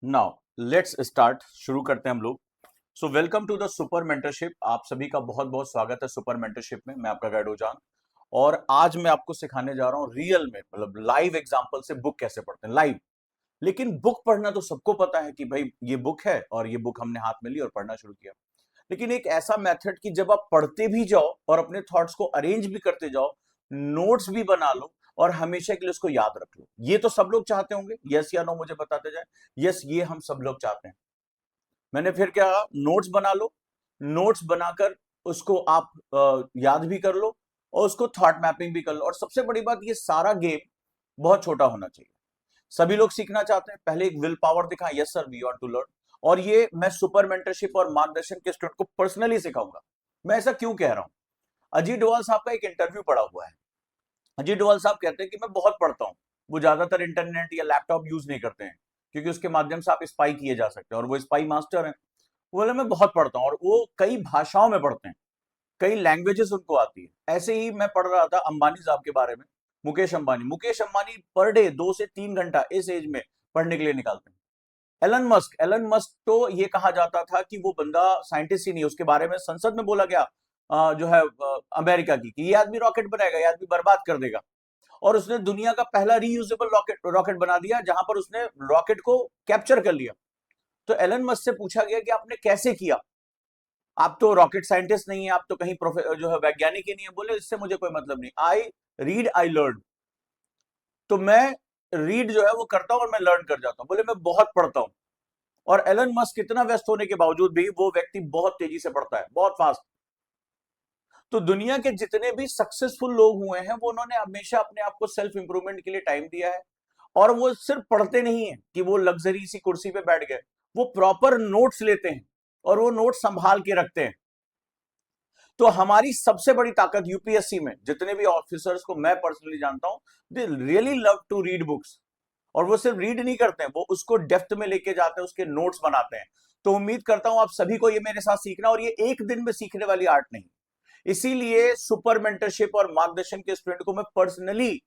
Now let's start. शुरू करते हैं हम लोग। So welcome to the super mentorship. आप सभी का बहुत बहुत स्वागत है सुपर मेंटरशिप में। मैं आपका गाइड उजान, और आज मैं आपको सिखाने जा रहा हूँ रियल में, मतलब लाइव एग्जांपल से बुक कैसे पढ़ते हैं लाइव। लेकिन बुक पढ़ना तो सबको पता है कि भाई ये बुक है और ये बुक हमने हाथ में ली और पढ़ना शुरू किया। लेकिन एक ऐसा मेथड कि जब आप पढ़ते भी जाओ और अपने थॉट्स को अरेंज भी करते जाओ, नोट्स भी बना लो और हमेशा के लिए उसको याद रख लो। ये तो सब लोग चाहते होंगे, यस या नो मुझे बताते जाए। यस, ये हम सब लोग चाहते हैं। मैंने फिर क्या कहा, नोट्स बना लो। नोट्स बनाकर उसको आप याद भी कर लो और उसको थॉट मैपिंग भी कर लो। और सबसे बड़ी बात, ये सारा गेम बहुत छोटा होना चाहिए। सभी लोग सीखना चाहते हैं, पहले एक विल पावर दिखा, yes sir we want to learn. और ये मैं सुपर मेंटरशिप और मार्गदर्शन के स्टूडेंट को पर्सनली सिखाऊंगा। मैं ऐसा क्यों कह रहा हूं? अजीत डोभाल साहब का एक इंटरव्यू पड़ा हुआ है। अजीत डोभाल साहब कहते हैं कि मैं बहुत पढ़ता हूं। वो ज्यादातर इंटरनेट या लैपटॉप यूज नहीं करते हैं, क्योंकि उसके माध्यम से आप स्पाई किए जा सकते हैं, और वो स्पाई मास्टर हैं। वो बोले मैं बहुत पढ़ता हूँ, और वो कई भाषाओं में पढ़ते हैं, कई लैंग्वेजेस उनको आती है। ऐसे ही मैं पढ़ रहा था अंबानी साहब के बारे में। मुकेश अंबानी पर डे 2 से 3 घंटा इस एज में पढ़ने के लिए निकालते हैं। एलन मस्क तो ये कहा जाता था कि वो बंदा साइंटिस्ट ही नहीं, उसके बारे में संसद में बोला गया जो है अमेरिका की, कि ये आदमी रॉकेट बनाएगा, ये आदमी बर्बाद कर देगा। और उसने दुनिया का पहला रीयूजेबल रॉकेट रॉकेट बना दिया, जहां पर उसने रॉकेट को कैप्चर कर लिया। तो एलन मस्क से पूछा गया कि आपने कैसे किया? आप तो रॉकेट साइंटिस्ट नहीं है, आप तो कहीं जो है वैज्ञानिक ही नहीं है। बोले इससे मुझे कोई मतलब नहीं, आई रीड आई लर्न। तो मैं रीड जो है वो करता हूं और मैं लर्न कर जाता हूं। बोले मैं बहुत पढ़ता हूं। और एलन मस्क इतना व्यस्त होने के बावजूद भी वो व्यक्ति बहुत तेजी से पढ़ता है, बहुत फास्ट। तो दुनिया के जितने भी सक्सेसफुल लोग हुए हैं, वो उन्होंने हमेशा अपने आप को सेल्फ इंप्रूवमेंट के लिए टाइम दिया है। और वो सिर्फ पढ़ते नहीं है कि वो लग्जरी सी कुर्सी पे बैठ गए, वो प्रॉपर नोट्स लेते हैं और वो नोट संभाल के रखते हैं। तो हमारी सबसे बड़ी ताकत यूपीएससी में जितने भी ऑफिसर्स को मैं पर्सनली जानता हूं, they really love to read books. और वो सिर्फ रीड नहीं करते हैं, वो उसको डेप्थ में लेके जाते हैं, उसके नोट्स बनाते हैं। तो उम्मीद करता हूं आप सभी को ये मेरे साथ सीखना, और ये एक दिन में सीखने वाली आर्ट नहीं। इसीलिए सुपर मेंटरशिप और मार्गदर्शन के स्टूडेंट को मैं पर्सनली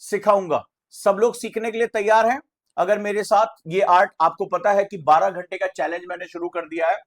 सिखाऊंगा। सब लोग सीखने के लिए तैयार हैं? अगर मेरे साथ ये आर्ट, आपको पता है कि 12 घंटे का चैलेंज मैंने शुरू कर दिया है,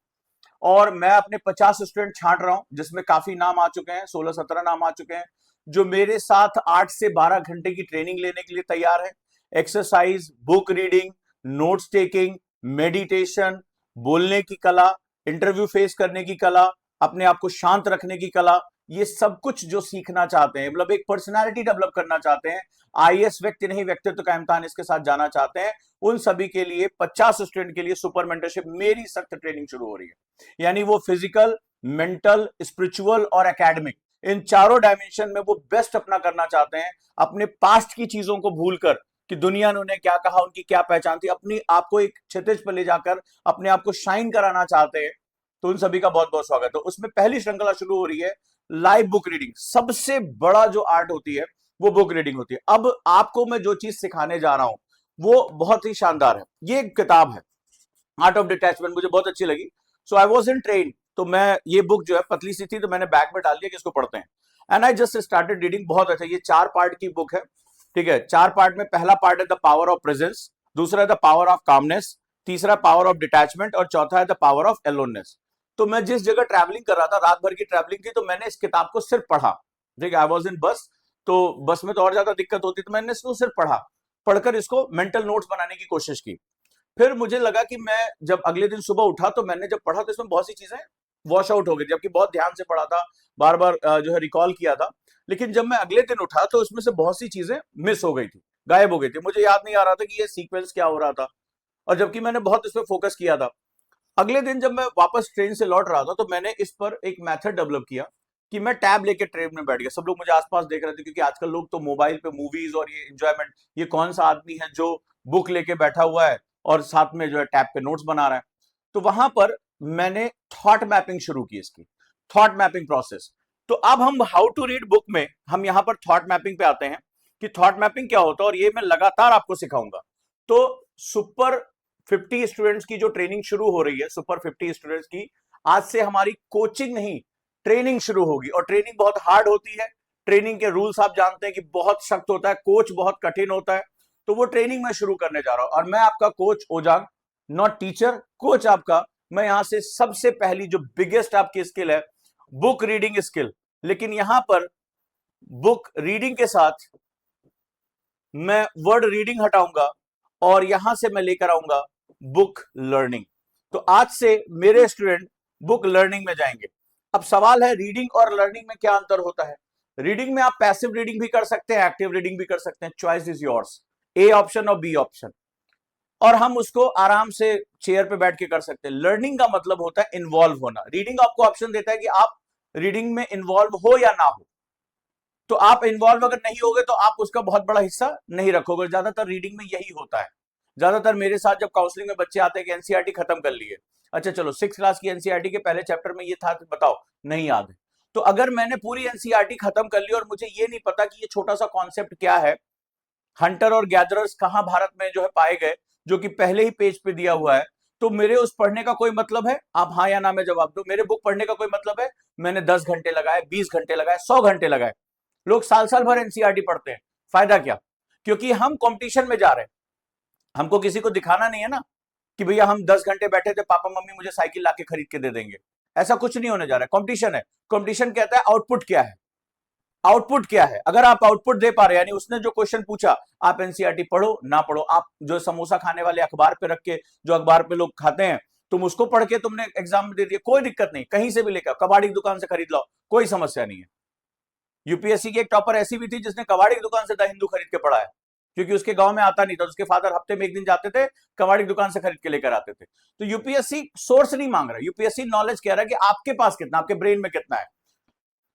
और मैं अपने 50 स्टूडेंट छांट रहा हूं, जिसमें काफी नाम आ चुके हैं, 16-17 नाम आ चुके हैं, जो मेरे साथ 8 से 12 घंटे की ट्रेनिंग लेने के लिए तैयार है। Exercise, book reading, notes taking, meditation, बोलने की कला, इंटरव्यू फेस करने की कला, अपने आप को शांत रखने की कला, ये सब कुछ जो सीखना चाहते हैं, मतलब एक पर्सनालिटी डेवलप करना चाहते हैं, आईएएस व्यक्ति नहीं व्यक्तित्व का इम्तिहान इसके साथ जाना चाहते हैं, उन सभी के लिए 50 स्टूडेंट के लिए सुपर मेंटरशिप मेरी सख्त ट्रेनिंग शुरू हो रही है। यानी वो फिजिकल, मेंटल, स्पिरिचुअल और एकेडमिक, इन चारों डायमेंशन में वो बेस्ट अपना करना चाहते हैं। अपने पास्ट की चीजों को भूलकर कि दुनिया ने उन्हें क्या कहा, उनकी क्या पहचान थी, अपनी आपको एक क्षितिज पर ले जाकर अपने आप को शाइन कराना चाहते हैं। तो उन सभी का बहुत बहुत स्वागत है। उसमें पहली श्रृंखला शुरू हो रही है, लाइव बुक रीडिंग। सबसे बड़ा जो आर्ट होती है वो बुक रीडिंग होती है। अब आपको मैं जो चीज सिखाने जा रहा हूं वो बहुत ही शानदार है। ये एक किताब है, आर्ट ऑफ डिटैचमेंट, मुझे बहुत अच्छी लगी। सो आई वॉज इन ट्रेन, तो मैं ये बुक जो है पतली सी थी, तो मैंने बैग में डाल दिया कि इसको पढ़ते हैं। And I just started reading. बहुत अच्छा, ये 4 पार्ट की बुक है। ठीक है, 4 पार्ट में पहला पार्ट है द पावर ऑफ प्रेजेंस, दूसरा है द पावर ऑफ कामनेस, तीसरा पावर ऑफ डिटैचमेंट, और चौथा है द पावर ऑफ एलोननेस। तो मैं जिस जगह ट्रैवलिंग कर रहा था, रात भर की ट्रैवलिंग थी, तो मैंने इस किताब को सिर्फ पढ़ा। ठीक है, आई वॉज इन बस, तो बस में तो और ज्यादा दिक्कत होती, तो मैंने इसको सिर्फ पढ़ा। पढ़कर इसको मेंटल नोट्स बनाने की कोशिश की। फिर मुझे लगा कि मैं जब अगले दिन सुबह उठा, तो मैंने जब पढ़ा तो इसमें बहुत सी चीजें वॉश आउट हो गई, जबकि बहुत ध्यान से पढ़ा था, बार बार जो है रिकॉल किया था। लेकिन जब मैं अगले दिन उठा तो उसमें से बहुत सी चीजें मिस हो गई थी, गायब हो गई थी। मुझे याद नहीं आ रहा था कि ये सीक्वेंस क्या हो रहा था, और जबकि मैंने बहुत इस पर फोकस किया था। अगले दिन जब मैं वापस ट्रेन से लौट रहा था, तो मैंने इस पर एक मेथड डेवलप किया कि मैं टैब लेके ट्रेन में बैठ गया। सब लोग मुझे आसपास देख रहे थे, क्योंकि आजकल लोग तो मोबाइल पे मूवीज और ये एंजॉयमेंट, ये कौन सा आदमी है जो बुक लेके बैठा हुआ है और साथ में जो है टैब पे नोट्स बना रहा है। तो वहां पर मैंने थॉट मैपिंग शुरू की, इसकी थॉट मैपिंग प्रोसेस। तो अब हम हाउ टू रीड बुक में हम यहां पर थॉट मैपिंग पे आते हैं कि थॉट मैपिंग क्या होता है, और ये मैं लगातार आपको सिखाऊंगा। तो सुपर 50 स्टूडेंट्स की जो ट्रेनिंग शुरू हो रही है, सुपर 50 स्टूडेंट्स की, आज से हमारी कोचिंग नहीं, ट्रेनिंग शुरू होगी। और ट्रेनिंग बहुत हार्ड होती है। ट्रेनिंग के रूल्स आप जानते हैं कि बहुत सख्त होता है, कोच बहुत कठिन होता है। तो वो ट्रेनिंग मैं शुरू करने जा रहा हूं, और मैं आपका कोच ओजांग, नॉट टीचर, कोच आपका। मैं यहां से सबसे पहली जो बिगेस्ट आपकी स्किल है बुक रीडिंग स्किल, लेकिन यहां पर बुक रीडिंग के साथ मैं वर्ड रीडिंग हटाऊंगा और यहां से मैं लेकर आऊंगा बुक लर्निंग। तो आज से मेरे स्टूडेंट बुक लर्निंग में जाएंगे। अब सवाल है रीडिंग और लर्निंग में क्या अंतर होता है। रीडिंग में आप पैसिव रीडिंग भी कर सकते हैं, एक्टिव रीडिंग भी कर सकते हैं, choice is yours, A option और बी ऑप्शन, और हम उसको आराम से चेयर पे बैठ के कर सकते हैं। लर्निंग का मतलब होता है इन्वॉल्व होना। रीडिंग आपको ऑप्शन देता है कि आप रीडिंग में इन्वॉल्व हो या ना हो, तो आप इन्वॉल्व अगर नहीं होगे तो आप उसका बहुत बड़ा हिस्सा नहीं रखोगे। ज्यादातर रीडिंग में यही होता है। ज्यादातर मेरे साथ जब काउंसलिंग में बच्चे आते हैं कि एनसीईआरटी खत्म कर लिए, अच्छा चलो 6 क्लास की एनसीईआरटी के पहले चैप्टर में ये था, तो बताओ नहीं याद है। तो अगर मैंने पूरी एनसीईआरटी खत्म कर ली और मुझे ये नहीं पता कि ये छोटा सा कॉन्सेप्ट क्या है, हंटर और गैदरर्स कहां भारत में जो है पाए गए, जो कि पहले ही पेज पे दिया हुआ है, तो मेरे उस पढ़ने का कोई मतलब है? आप हाँ या ना में जवाब दो। मेरे बुक पढ़ने का कोई मतलब है? मैंने 10 घंटे लगाए, 20 घंटे लगाए, 100 घंटे लगाए। लोग साल साल भर एनसीईआरटी पढ़ते हैं, फायदा क्या? क्योंकि हम कंपटीशन में जा रहे हैं। हमको किसी को दिखाना नहीं है ना कि भैया हम 10 घंटे बैठे थे, पापा मम्मी मुझे साइकिल लाके खरीद के दे देंगे। ऐसा कुछ नहीं होने जा रहा है। कंपटीशन है। कंपटीशन कहता है आउटपुट क्या है, आउटपुट क्या है। अगर आप आउटपुट दे पा रहे, यानी उसने जो क्वेश्चन पूछा, आप एनसीईआरटी पढ़ो ना पढ़ो, आप जो समोसा खाने वाले अखबार पे रख के, जो अखबार पे लोग खाते हैं, तुम उसको पढ़ के तुमने एग्जाम में दे दिया, कोई दिक्कत नहीं, कहीं से भी लेकर कबाड़ी दुकान से खरीद लो, कोई समस्या नहीं है। यूपीएससी की एक टॉपर ऐसी भी थी जिसने कबाड़ी की दुकान से द हिंदू खरीद के पढ़ा है, क्योंकि उसके गांव में आता नहीं था। उसके फादर हफ्ते में एक दिन जाते थे, कबाड़ी की दुकान से खरीद के लेकर आते थे। तो यूपीएससी सोर्स नहीं मांग रहा, यूपीएससी नॉलेज कह रहा है कि आपके पास कितना, आपके ब्रेन में कितना है।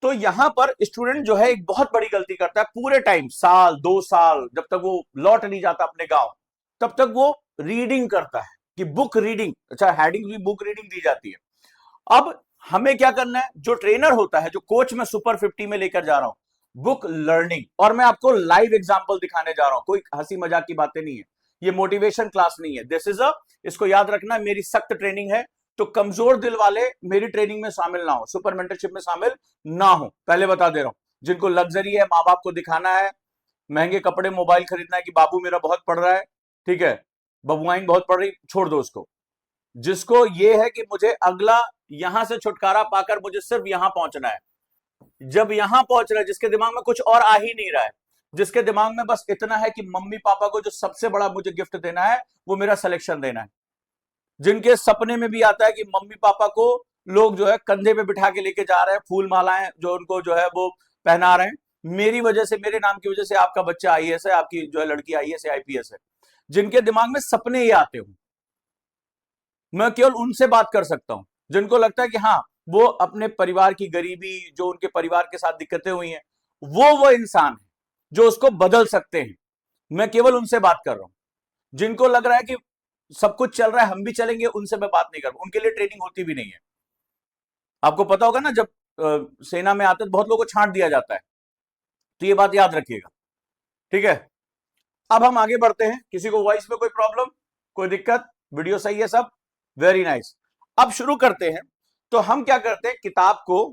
तो यहां पर स्टूडेंट जो है एक बहुत बड़ी गलती करता है। पूरे टाइम, साल 2 साल, जब तक वो लौट नहीं जाता अपने गांव, तब तक वो रीडिंग करता है कि बुक रीडिंग। अच्छा, हेडिंग भी बुक रीडिंग दी जाती है। अब हमें क्या करना है? जो ट्रेनर होता है, जो कोच मैं सुपर 50 में लेकर जा रहा हूं, बुक लर्निंग, और मैं आपको लाइव एग्जांपल दिखाने जा रहा हूं। कोई हंसी मजाक की बातें नहीं है, ये मोटिवेशन क्लास नहीं है। दिस इज अ, इसको याद रखना, मेरी सख्त ट्रेनिंग है। तो कमजोर दिल वाले मेरी ट्रेनिंग में शामिल ना हो, सुपर मेंटरशिप में शामिल ना हो, पहले बता दे रहा हूं। जिनको लग्जरी है, माँ बाप को दिखाना है, महंगे कपड़े मोबाइल खरीदना है कि बाबू मेरा बहुत पढ़ रहा है, ठीक है, बबुआइन बहुत पढ़ रही, छोड़ दो उसको। जिसको ये है कि मुझे अगला यहां से छुटकारा पाकर मुझे सिर्फ यहां पहुंचना है, जब यहां पहुंच रहा है, जिसके दिमाग में कुछ और आ ही नहीं रहा है, जिसके दिमाग में बस इतना है कि मम्मी पापा को जो सबसे बड़ा मुझे गिफ्ट देना है वो मेरा सिलेक्शन देना है, जिनके सपने में भी आता है कि मम्मी पापा को लोग जो है कंधे पे बिठा के लेके जा रहे हैं, फूल मालाएं जो उनको जो है वो पहना रहे हैं, मेरी वजह से, मेरे नाम की वजह से आपका बच्चा आईएएस है, आपकी जो है लड़की आईएएस है, आईपीएस है, जिनके दिमाग में सपने ही आते हो, मैं केवल उनसे बात कर सकता हूं। जिनको लगता है कि हाँ, वो अपने परिवार की गरीबी, जो उनके परिवार के साथ दिक्कतें हुई हैं, वो इंसान है जो उसको बदल सकते हैं, मैं केवल उनसे बात कर रहा हूं। जिनको लग रहा है कि सब कुछ चल रहा है, हम भी चलेंगे, उनसे मैं बात नहीं कर रहा हूं। उनके लिए ट्रेनिंग होती भी नहीं है। आपको पता होगा ना, जब सेना में आते तो बहुत लोगों को छांट दिया जाता है, तो ये बात याद रखिएगा, ठीक है। अब हम आगे बढ़ते हैं। किसी को वॉइस में कोई प्रॉब्लम, कोई दिक्कत? वीडियो सही है सब? Very nice. अब शुरू करते हैं। तो हम क्या करते हैं, किताब को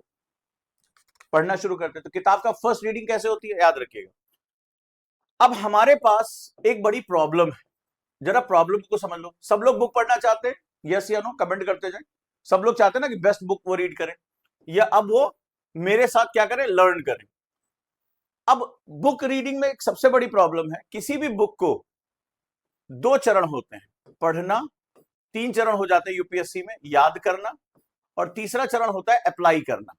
पढ़ना शुरू करते हैं। तो किताब का फर्स्ट रीडिंग कैसे होती है, याद रखिएगा। अब हमारे पास एक बड़ी प्रॉब्लम है, जरा प्रॉब्लम को समझ लो। सब लोग बुक पढ़ना चाहते हैं, यस या नो, कमेंट करते जाए। सब लोग चाहते हैं ना कि बेस्ट बुक वो रीड करें, या अब वो मेरे साथ क्या करें, लर्न करें। अब बुक रीडिंग में एक सबसे बड़ी प्रॉब्लम है, किसी भी बुक को 2 चरण होते हैं, पढ़ना, 3 चरण हो जाते हैं यूपीएससी में, याद करना, और तीसरा चरण होता है अप्लाई करना।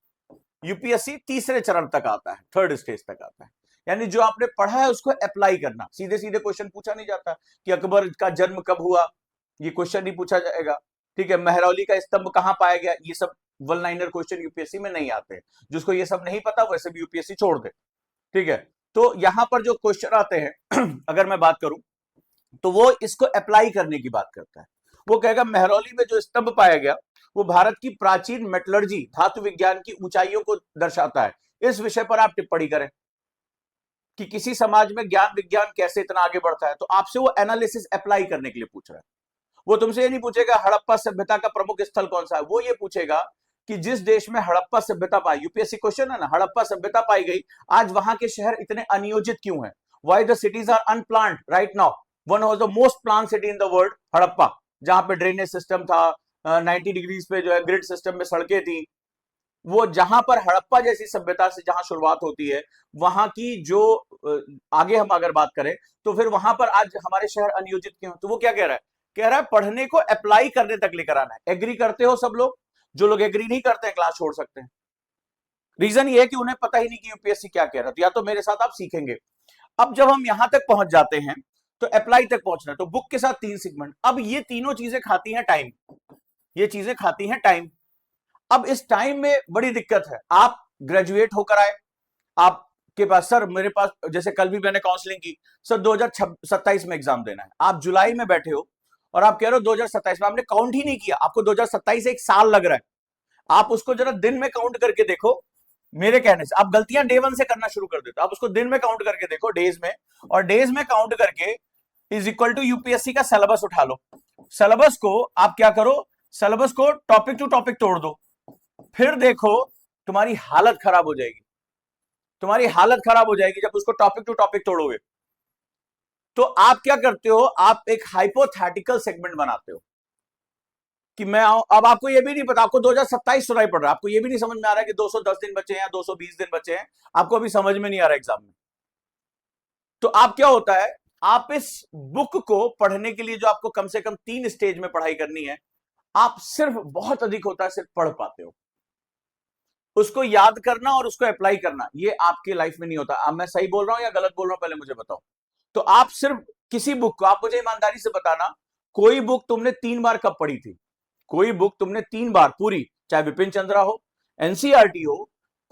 यूपीएससी तीसरे चरण तक आता है, थर्ड स्टेज तक आता है, यानी जो आपने पढ़ा है उसको अप्लाई करना। सीधे सीधे क्वेश्चन पूछा नहीं जाता कि अकबर का जन्म कब हुआ, ये क्वेश्चन नहीं पूछा जाएगा, ठीक है। महरौली का स्तंभ कहां पाया गया, ये सब वन लाइनर क्वेश्चन यूपीएससी में नहीं आते। जिसको ये सब नहीं पता वैसे भी यूपीएससी छोड़ दे, ठीक है। तो यहां पर जो क्वेश्चन आते हैं अगर मैं बात करूं, तो वो इसको अप्लाई करने की बात करता है। वो कहेगा महरौली में जो स्तंभ पाया गया वो भारत की प्राचीन मेटलर्जी, धातु विज्ञान की ऊंचाइयों को दर्शाता है। इस विषय पर आप टिप्पणी करें कि किसी समाज में ज्ञान विज्ञान कैसे इतना आगे बढ़ता है। तो आपसे वो एनालिसिस अप्लाई करने के लिए पूछ रहा है। वो तुमसे ये नहीं पूछेगा हड़प्पा सभ्यता का प्रमुख स्थल कौन सा है, वो ये पूछेगा कि जिस देश में हड़प्पा सभ्यता पाई, यूपीएससी क्वेश्चन है ना, हड़प्पा सभ्यता पाई गई, आज वहां के शहर इतने अनियोजित क्यों हैं? Why the cities are unplanned right now? One of the most plan city in the world, Harappa. जहां पे ड्रेनेज सिस्टम था, 90 डिग्रीज पे जो है ग्रिड सिस्टम में सड़कें थी, वो जहां पर हड़प्पा जैसी सभ्यता से जहां शुरुआत होती है, वहां की जो आगे हम अगर बात करें तो फिर वहां पर आज हमारे शहर अनियोजित क्यों? तो वो क्या कह रहा है? कह रहा है पढ़ने को अप्लाई करने तक लेकर आना है। एग्री करते हो सब लोग? जो लोग एग्री नहीं करते हैं क्लास छोड़ सकते हैं। रीजन ये है कि उन्हें पता ही नहीं कि यूपीएससी क्या कह रहा है। तो या तो मेरे साथ आप सीखेंगे। अब जब हम यहां तक पहुंच जाते हैं तो अप्लाई तक पहुंचना है, तो बुक के साथ 3 सेगमेंट। अब ये तीनों चीजें खाती हैं टाइम, ये चीजें खाती हैं टाइम। अब इस टाइम में बड़ी दिक्कत है। आप ग्रेजुएट होकर आए, आपके पास सर मेरे पास, जैसे कल भी मैंने काउंसलिंग की, सर 2027 में एग्जाम देना है। आप जुलाई में बैठे हो और आप कह रहे हो 2027 में, आपने काउंट ही नहीं किया, आपको 2027 एक साल लग रहा है। आप उसको जरा दिन में काउंट करके देखो। मेरे कहने से आप गलतियां डे वन से करना शुरू कर देते हो। आप उसको दिन में काउंट करके देखो, डेज में, और डेज में काउंट करके इज इक्वल टू यूपीएससी का सिलेबस उठा लो। सिलेबस को आप क्या करो, सिलेबस को टॉपिक टू टॉपिक तोड़ दो, फिर देखो तुम्हारी हालत खराब हो जाएगी। तुम्हारी हालत खराब हो जाएगी जब उसको टॉपिक टू टॉपिक तोड़ोगे। तो आप क्या करते हो, आप एक हाइपोथेटिकल सेगमेंट बनाते हो कि मैं आऊं। अब आपको ये भी नहीं पता, आपको 2027 सुनाई पड़ रहा है, आपको ये भी नहीं समझ में आ रहा है कि 210 दिन बचे हैं या 220 दिन बचे हैं, आपको अभी समझ में नहीं आ रहा एग्जाम में। तो आप क्या होता है, आप इस बुक को पढ़ने के लिए जो आपको कम से कम 3 स्टेज में पढ़ाई करनी है, आप सिर्फ, बहुत अधिक होता है, सिर्फ पढ़ पाते हो। उसको याद करना और उसको अप्लाई करना, ये आपके लाइफ में नहीं होता। अब मैं सही बोल रहा हूं या गलत बोल रहा हूं, पहले मुझे बताओ। तो आप सिर्फ किसी बुक को, आप मुझे ईमानदारी से बताना, कोई बुक तुमने 3 बार कब पढ़ी थी? कोई बुक तुमने 3 बार पूरी, चाहे विपिन चंद्रा हो, एनसीईआरटी हो,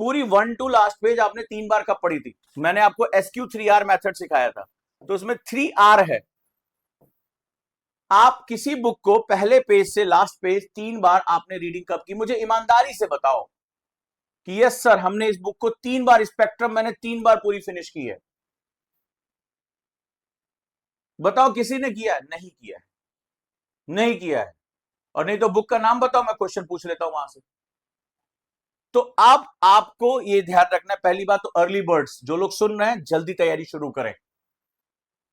पूरी 1 टू लास्ट पेज आपने 3 बार कब पढ़ी थी? मैंने आपको SQ3R मेथड सिखाया था, तो उसमें 3R है। आप किसी बुक को पहले पेज से लास्ट पेज 3 बार आपने रीडिंग कब की? मुझे ईमानदारी से बताओ कि यस सर हमने इस बुक को 3 बार, स्पेक्ट्रम मैंने 3 बार पूरी फिनिश की है। बताओ किसी ने किया है? नहीं किया है, नहीं किया है। और नहीं तो बुक का नाम बताओ, मैं क्वेश्चन पूछ लेता हूं वहां से। तो अब आपको ये ध्यान रखना है, पहली बात तो अर्ली बर्ड्स जो लोग सुन रहे हैं, जल्दी तैयारी शुरू करें,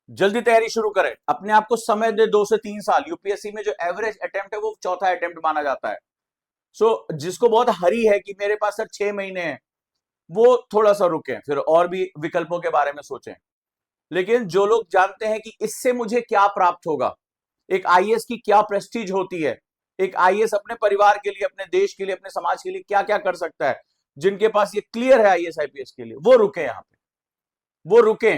जल्दी तैयारी शुरू करें। अपने आप को समय दे 2 से 3 साल। यूपीएससी में जो एवरेज अटेम्प्ट है वो चौथा अटेम्प्ट माना जाता है। सो जिसको बहुत हरी है कि मेरे पास सर 6 महीने हैं, वो थोड़ा सा रुकें, फिर और भी विकल्पों के बारे में सोचें। लेकिन जो लोग जानते हैं कि इससे मुझे क्या प्राप्त होगा, एक आईएएस की क्या प्रेस्टीज होती है, एक आईएएस अपने परिवार के लिए, अपने देश के लिए, अपने समाज के लिए क्या क्या कर सकता है, जिनके पास ये क्लियर है आईएएस आईपीएस के लिए, वो रुके यहां पे, वो रुके।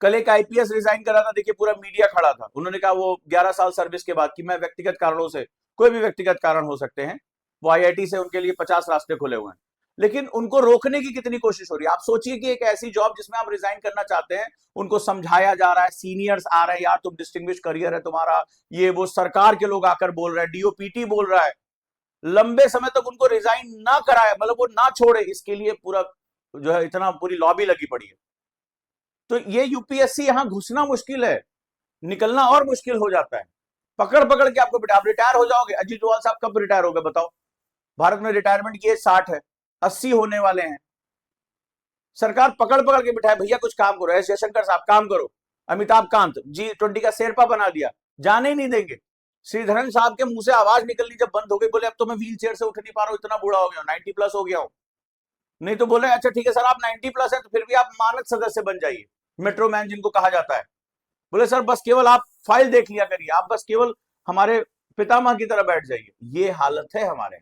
कल एक आईपीएस रिजाइन करा था, देखिए पूरा मीडिया खड़ा था, उन्होंने कहा वो 11 साल सर्विस के बाद कि मैं व्यक्तिगत कारणों से, कोई भी व्यक्तिगत कारण हो सकते हैं, वो आईआईटी से उनके लिए 50 रास्ते खुले हुए हैं, लेकिन उनको रोकने की कितनी कोशिश हो रही है। आप सोचिए कि एक ऐसी जॉब जिसमें आप रिजाइन करना चाहते हैं, उनको समझाया जा रहा है, सीनियर्स आ रहे हैं, यार तुम डिस्टिंग्विश करियर है तुम्हारा, ये वो सरकार के लोग आकर बोल रहे हैं, डीओपीटी बोल रहा है, लंबे समय तक उनको रिजाइन ना कराए, मतलब वो ना छोड़े, इसके लिए पूरा जो है इतना पूरी लॉबी लगी पड़ी है। तो ये यूपीएससी यहां घुसना मुश्किल है, निकलना और मुश्किल हो जाता है। पकड़ पकड़ के आपको, आप रिटायर हो जाओगे। अजीत डोभाल साहब कब रिटायर हो गए बताओ? भारत में रिटायरमेंट की एज 60 है, 80 होने वाले हैं। सरकार पकड़ पकड़ के बिठाए, भैया कुछ काम करो, एस जयशंकर साहब काम करो, अमिताभ कांत G20 का शेरपा बना दिया, जाने ही नहीं देंगे। श्रीधरन साहब के मुंह से आवाज निकलनी जब बंद हो गई, बोले अब तो मैं व्हील चेयर से उठ नहीं पा रहा हूं, इतना बूढ़ा हो गया हूं, 90+ हो गया हूं। नहीं तो बोले अच्छा ठीक है सर आप 90+ है तो फिर भी आप मानद सदस्य बन जाइए, मेट्रो मैन जिनको कहा जाता है। बोले सर बस केवल आप फाइल देख लिया करिए, आप बस केवल हमारे पितामह की तरह बैठ जाइए। ये हालत है हमारे।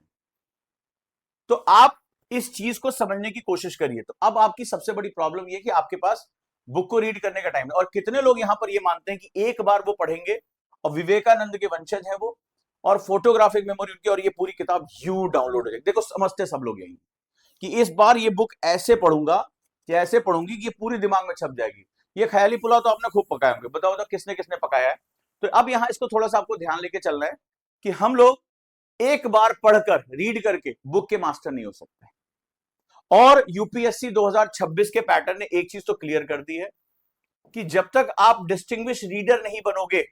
तो आप इस चीज को समझने की कोशिश करिए। तो अब आपकी सबसे बड़ी प्रॉब्लम ये कि आपके पास बुक को रीड करने का टाइम है, और कितने लोग यहां पर ये मानते हैं कि एक बार वो पढ़ेंगे, और विवेकानंद के वंशज है वो, और फोटोग्राफिक मेमोरी उनकी, और ये पूरी किताब यू डाउनलोड हो जाएगी। देखो समझते सब लोग यही कि इस बार ये बुक ऐसे पढ़ूंगा कि ऐसे पढ़ूंगी कि ये पूरी दिमाग में छप जाएगी। ये ख्याली पुलाव तो आपने खूब पकाए होंगे, बताओ बताओ किसने किसने पकाया है। तो अब यहां इसको थोड़ा सा आपको ध्यान लेके चलना है कि हम लोग एक बार पढ़कर, रीड करके बुक के मास्टर नहीं हो सकते। और यूपीएससी 2026 के पैटर्न ने एक चीज तो क्लियर कर दी है कि जब तक आप डिस्टिंग्विश रीडर नहीं बनोगे,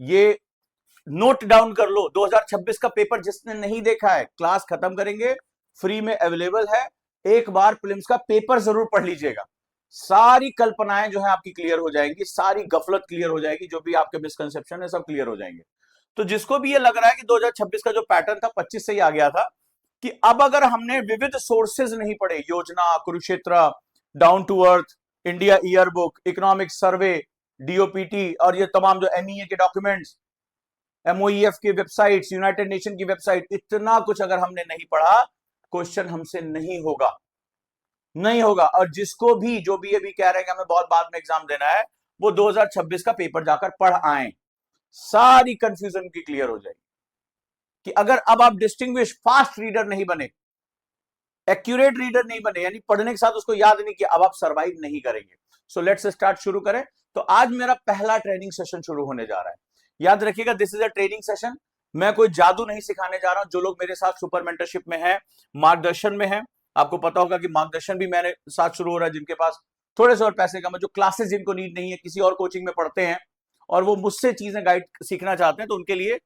ये नोट डाउन कर लो, 2026 का पेपर जिसने नहीं देखा है, क्लास खत्म करेंगे, फ्री में अवेलेबल है, एक बार प्रीलिम्स का पेपर जरूर पढ़ लीजिएगा। सारी कल्पनाएं जो है आपकी क्लियर हो जाएंगी, सारी गफलत क्लियर हो जाएगी, जो भी आपके मिसकंसेप्शन है सब क्लियर हो जाएंगे। तो जिसको भी ये लग रहा है कि 2026 का जो पैटर्न था 25 से ही आ गया था, कि अब अगर हमने विविध सोर्सेज नहीं पढ़े, Yojana, Kurukshetra, down to earth, India year book, economic survey, DoPT और ये तमाम जो एमईए के डॉक्यूमेंट्स, एमओईएफ की वेबसाइट्स, यूनाइटेड नेशन की वेबसाइट, इतना कुछ अगर हमने नहीं पढ़ा, क्वेश्चन हमसे नहीं होगा, नहीं होगा। और जिसको भी जो भी अभी कह रहे हैं कि हमें बहुत बाद में एग्जाम देना है, वो 2026 का पेपर जाकर पढ़ आए, सारी कंफ्यूजन की क्लियर हो जाएगी। कि अगर अब आप डिस्टिंग्विश फास्ट रीडर नहीं बने, एक्यूरेट रीडर नहीं बने, यानी पढ़ने के साथ उसको याद नहीं किया, अब आप सर्वाइव नहीं करेंगे। सो लेट्स स्टार्ट, शुरू करें। तो आज मेरा पहला ट्रेनिंग सेशन शुरू होने जा रहा है। याद रखिएगा, this is a training session. मैं कोई जादू नहीं सिखाने जा रहा हूं। जो लोग मेरे साथ सुपर मेंटरशिप में हैं, मार्गदर्शन में हैं, आपको पता होगा कि मार्गदर्शन भी मेरे साथ शुरू हो रहा है। जिनके पास थोड़े से और पैसे कम है, जो क्लासेस जिनको नीड नहीं है, किसी और कोचिंग में पढ़ते हैं और वो मुझसे चीजें गाइड सीखना चाहते हैं, तो उनके लिए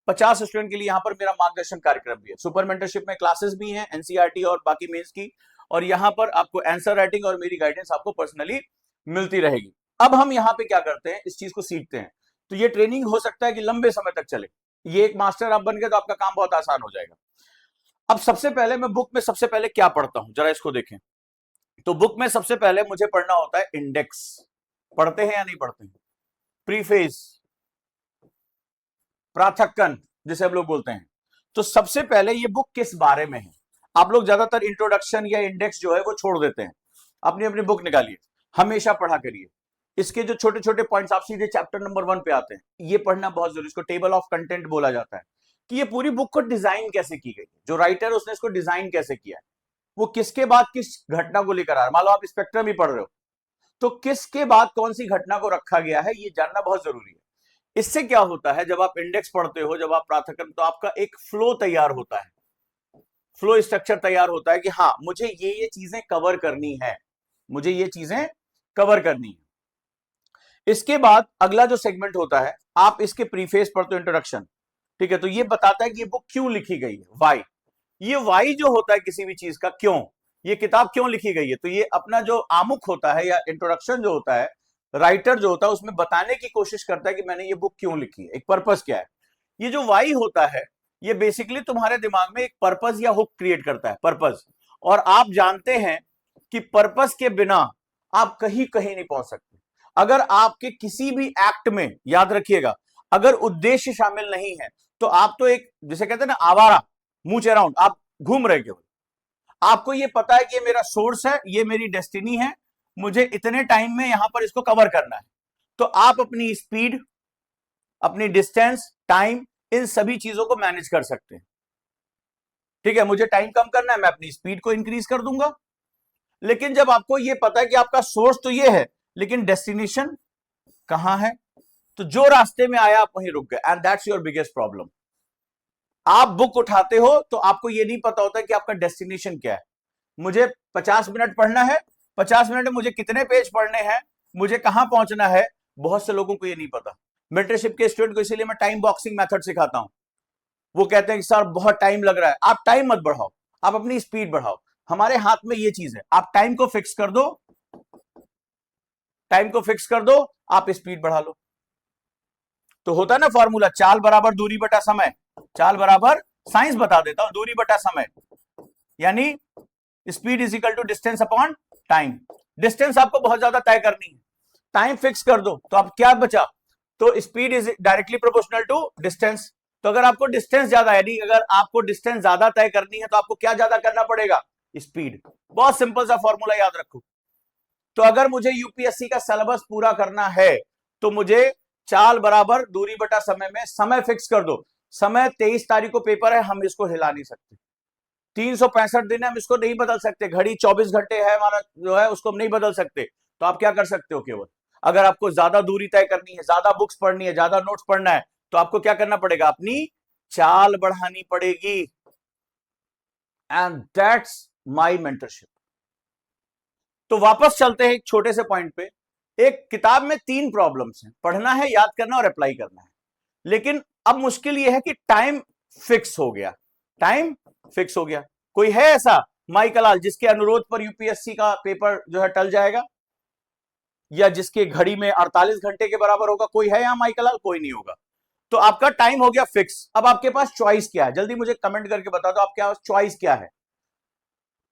50 स्टूडेंट के लिए यहाँ पर मेरा मार्गदर्शन कार्यक्रम भी है। सुपर मेंटरशिप में क्लासेस भी हैं, एनसीईआरटी और बाकी मेंस की, और यहाँ पर आपको आंसर राइटिंग और मेरी गाइडेंस आपको पर्सनली मिलती रहेगी। अब हम यहाँ पे क्या करते हैं, इस चीज को सीखते हैं। तो ये ट्रेनिंग हो सकता है कि लंबे समय तक चले। ये एक मास्टर आप बन गए तो आपका काम बहुत आसान हो जाएगा। अब सबसे पहले मैं बुक में सबसे पहले क्या पढ़ता हूं, जरा इसको देखें। तो बुक में सबसे पहले मुझे पढ़ना होता है इंडेक्स। पढ़ते हैं या नहीं पढ़ते हैं? प्रीफेस, प्राथक्कन जिसे हम लोग बोलते हैं। तो सबसे पहले ये बुक किस बारे में है। आप लोग ज्यादातर इंट्रोडक्शन या इंडेक्स जो है वो छोड़ देते हैं। अपनी अपनी बुक निकालिए, हमेशा पढ़ा करिए। इसके जो छोटे छोटे पॉइंट्स, आप सीधे चैप्टर नंबर 1 पे आते हैं। ये पढ़ना बहुत जरूरी, इसको टेबल ऑफ कंटेंट बोला जाता है, कि ये पूरी बुक को डिजाइन कैसे की गई, जो राइटर है उसने इसको डिजाइन कैसे किया है, वो किसके बाद किस घटना को लेकर आ रहा है। मान लो आप स्पेक्ट्रम ही पढ़ रहे हो, तो किसके बाद कौन सी घटना को रखा गया है, ये जानना बहुत जरूरी है। इससे क्या होता है, जब आप इंडेक्स पढ़ते हो, जब आप प्राथमिक, तो आपका एक फ्लो तैयार होता है, फ्लो स्ट्रक्चर तैयार होता है कि हाँ मुझे ये चीजें कवर करनी है, मुझे ये चीजें कवर करनी है। इसके बाद अगला जो सेगमेंट होता है, आप इसके प्रीफेस पढ़ते हो, इंट्रोडक्शन, ठीक है। तो ये बताता है कि ये बुक क्यों लिखी गई है, वाई। ये वाई जो होता है किसी भी चीज का, क्यों ये किताब क्यों लिखी गई है, तो ये अपना जो आमुख होता है या इंट्रोडक्शन जो होता है, राइटर जो होता है, उसमें बताने की कोशिश करता है कि मैंने ये बुक क्यों लिखी है, एक पर्पस क्या है। ये जो वाई होता है, ये बेसिकली तुम्हारे दिमाग में एक पर्पस या हुक क्रिएट करता है, पर्पस। और आप जानते हैं कि पर्पस के बिना आप कहीं कहीं नहीं पहुंच सकते। अगर आपके किसी भी एक्ट में, याद रखिएगा, अगर उद्देश्य शामिल नहीं है, तो आप तो एक, जिसे कहते हैं ना, आवारा, मूच अराउंड, आप घूम रहे केवल। आपको ये पता है कि ये मेरा सोर्स है, ये मेरी डेस्टिनी है, मुझे इतने टाइम में यहां पर इसको कवर करना है। तो आप अपनी स्पीड, अपनी डिस्टेंस, टाइम, इन सभी चीजों को मैनेज कर सकते हैं। ठीक है, मुझे टाइम कम करना है, मैं अपनी स्पीड को इंक्रीज कर दूंगा। लेकिन जब आपको ये पता है कि आपका सोर्स तो ये है, लेकिन डेस्टिनेशन कहां है, तो जो रास्ते में आया आप वहीं रुक गए, and that's your biggest problem. आप बुक उठाते हो तो आपको ये नहीं पता होता कि आपका डेस्टिनेशन क्या है। मुझे 50 मिनट पढ़ना है, 50 मिनट में मुझे कितने पेज पढ़ने हैं, मुझे कहां पहुंचना है, बहुत से लोगों को ये नहीं पता। मेंटरशिप के स्टूडेंट को इसीलिए मैं टाइम बॉक्सिंग मेथड सिखाता हूं। वो कहते हैं कि सर बहुत टाइम लग रहा है। आप टाइम मत बढ़ाओ, आप अपनी स्पीड बढ़ाओ। हमारे हाथ में ये चीज है, आप टाइम को फिक्स कर दो, टाइम को फिक्स कर दो, आप स्पीड बढ़ा लो। तो होता है ना फॉर्मूला, चाल बराबर दूरी बटा समय, चाल बराबर, साइंस बता देता हूं, दूरी बटा समय, यानी speed is equal to distance upon time. Distance आपको बहुत ज्यादा तय करनी है, टाइम फिक्स कर दो, तो अब क्या बचा, तो speed is directly proportional to distance. तो अगर आपको डिस्टेंस ज्यादा है, यानी अगर आपको डिस्टेंस ज्यादा तय करनी है, तो आपको क्या ज्यादा करना पड़ेगा, स्पीड। बहुत सिंपल सा फॉर्मूला याद रखो। तो अगर मुझे यूपीएससी का सिलेबस पूरा करना है, तो मुझे चाल बराबर दूरी बटा समय में समय फिक्स कर दो। समय 23 तारीख को पेपर है, हम इसको हिला नहीं सकते। 365 दिन है, हम इसको नहीं बदल सकते। घड़ी 24 घंटे है हमारा जो है, उसको हम नहीं बदल सकते। तो आप क्या कर सकते हो, केवल अगर आपको ज्यादा दूरी तय करनी है, ज्यादा बुक्स पढ़नी है, ज्यादा नोट्स पढ़ना है, तो आपको क्या करना पड़ेगा, अपनी चाल बढ़ानी पड़ेगी। And that's my mentorship. तो वापस चलते हैं एक छोटे से पॉइंट पे। एक किताब में 3 प्रॉब्लम्स हैं, पढ़ना है, याद करना और अप्लाई करना है। लेकिन अब मुश्किल यह है कि टाइम फिक्स हो गया, टाइम फिक्स हो गया। कोई है ऐसा माई कलाल जिसके अनुरोध पर यूपीएससी का पेपर जो है टल जाएगा? या जिसके घड़ी में 48 घंटे के बराबर होगा? कोई है यहां माइकल? कोई नहीं होगा। तो आपका टाइम हो गया फिक्स। अब आपके पास चॉइस क्या है? जल्दी मुझे कमेंट करके बता दो, आपके पास चॉइस क्या है?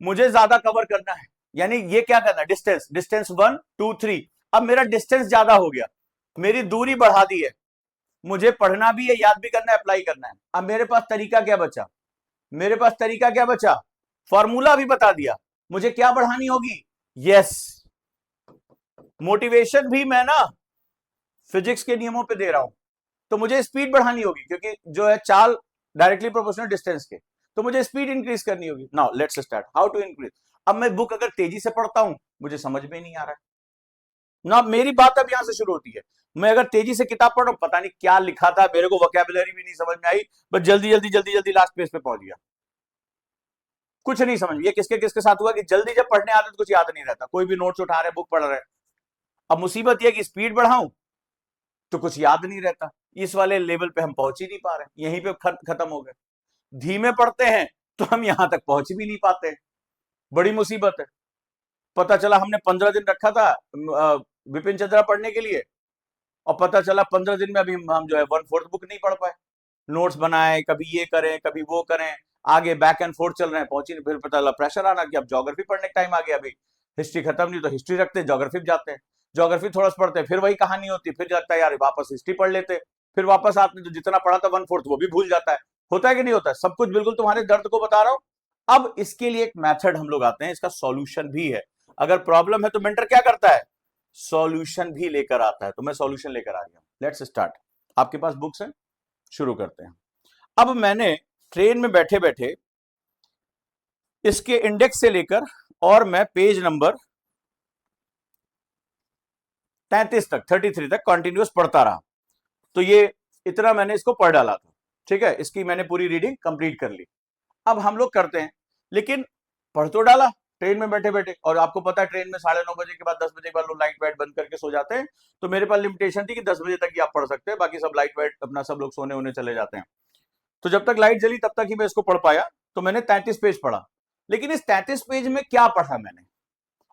मुझे ज्यादा कवर करना है, यानी ये क्या करना है? Distance, distance 1 2 3। अब मेरा डिस्टेंस ज्यादा हो गया, मेरी दूरी बढ़ा दी है, मुझे पढ़ना भी है, याद भी करना है, अप्लाई करना है। अब मेरे पास तरीका क्या बचा? मेरे पास तरीका क्या बचा? फॉर्मूला भी बता दिया। मुझे क्या बढ़ानी होगी? यस, मोटिवेशन भी मैं ना फिजिक्स के नियमों पे दे रहा हूं, तो मुझे स्पीड बढ़ानी होगी, क्योंकि जो है चाल डायरेक्टली प्रोपोर्शनल डिस्टेंस के, तो मुझे स्पीड इंक्रीज करनी होगी। Now let's start how to increase. अब मैं बुक अगर तेजी से पढ़ता हूं, मुझे समझ में नहीं आ रहा है ना, मेरी बात अब यहां से शुरू होती है। मैं अगर तेजी से किताब पढ़ रहा हूं, पता नहीं क्या लिखा था, मेरे को वोकैबुलरी भी नहीं समझ में आई, बस जल्दी जल्दी जल्दी जल्दी लास्ट पेज पे पहुंच गया, कुछ नहीं समझ। ये किसके किसके साथ हुआ कि जल्दी जब पढ़ने आते तो कुछ याद नहीं रहता, कोई भी नोट्स उठा रहे, बुक पढ़ रहे। अब मुसीबत यह कि स्पीड बढ़ाऊं तो कुछ याद नहीं रहता, इस वाले लेवल पे हम पहुंच ही नहीं पा रहे, यहीं पे खत्म हो गए। धीमे पढ़ते हैं तो हम यहां तक पहुंच भी नहीं पाते, बड़ी मुसीबत है। पता चला हमने 15 दिन रखा था विपिन चंद्रा पढ़ने के लिए, और पता चला 15 दिन में अभी हम जो है 1/4 बुक नहीं पढ़ पाए। नोट्स बनाए, कभी ये करें कभी वो करें, आगे बैक एंड फोर्थ चल रहे हैं, पहुंची नहीं। फिर पता चला प्रेशर आना कि अब ज्योग्राफी पढ़ने का टाइम आ गया, अभी हिस्ट्री खत्म नहीं, तो हिस्ट्री रखते हैं, ज्योग्राफी जाते हैं, ज्योग्राफी थोड़ा सा पढ़ते हैं, फिर वही कहानी होती, फिर लगता है यार वापस हिस्ट्री पढ़ लेते, फिर वापस आते तो जितना पढ़ा था 1/4 वो भी भूल जाता है। होता है कि नहीं होता है? सब कुछ बिल्कुल तुम्हारे दर्द को बता रहा हूं। अब इसके लिए एक मेथड हम लोग आते हैं, इसका सॉल्यूशन भी है। अगर प्रॉब्लम है तो मेंटर क्या करता है? सॉल्यूशन भी लेकर आता है। तो मैं सॉल्यूशन लेकर आ गया। Let's start. आपके पास बुक्स हैं, शुरू करते हैं। अब मैंने ट्रेन में बैठे बैठे इसके इंडेक्स से लेकर और मैं पेज नंबर 33 तक 33 तक कंटिन्यूअस पढ़ता रहा। तो ये इतना मैंने इसको पढ़ डाला था, ठीक है, इसकी मैंने पूरी रीडिंग कंप्लीट कर ली। अब हम लोग करते हैं, लेकिन पढ़ तो डाला ट्रेन में बैठे बैठे, और आपको पता है ट्रेन में 9:30 बजे के बाद 10 बजे के बाद लोग लाइट वाइट बंद करके सो जाते हैं, तो मेरे पास लिमिटेशन थी कि 10 बजे तक ही आप पढ़ सकते हैं, बाकी सब लाइट वाइट अपना सब लोग सोने होने चले जाते हैं। तो जब तक लाइट जली तब तक ही मैं इसको पढ़ पाया। तो मैंने 33 पेज पढ़ा, लेकिन इस 33 पेज में क्या पढ़ा मैंने,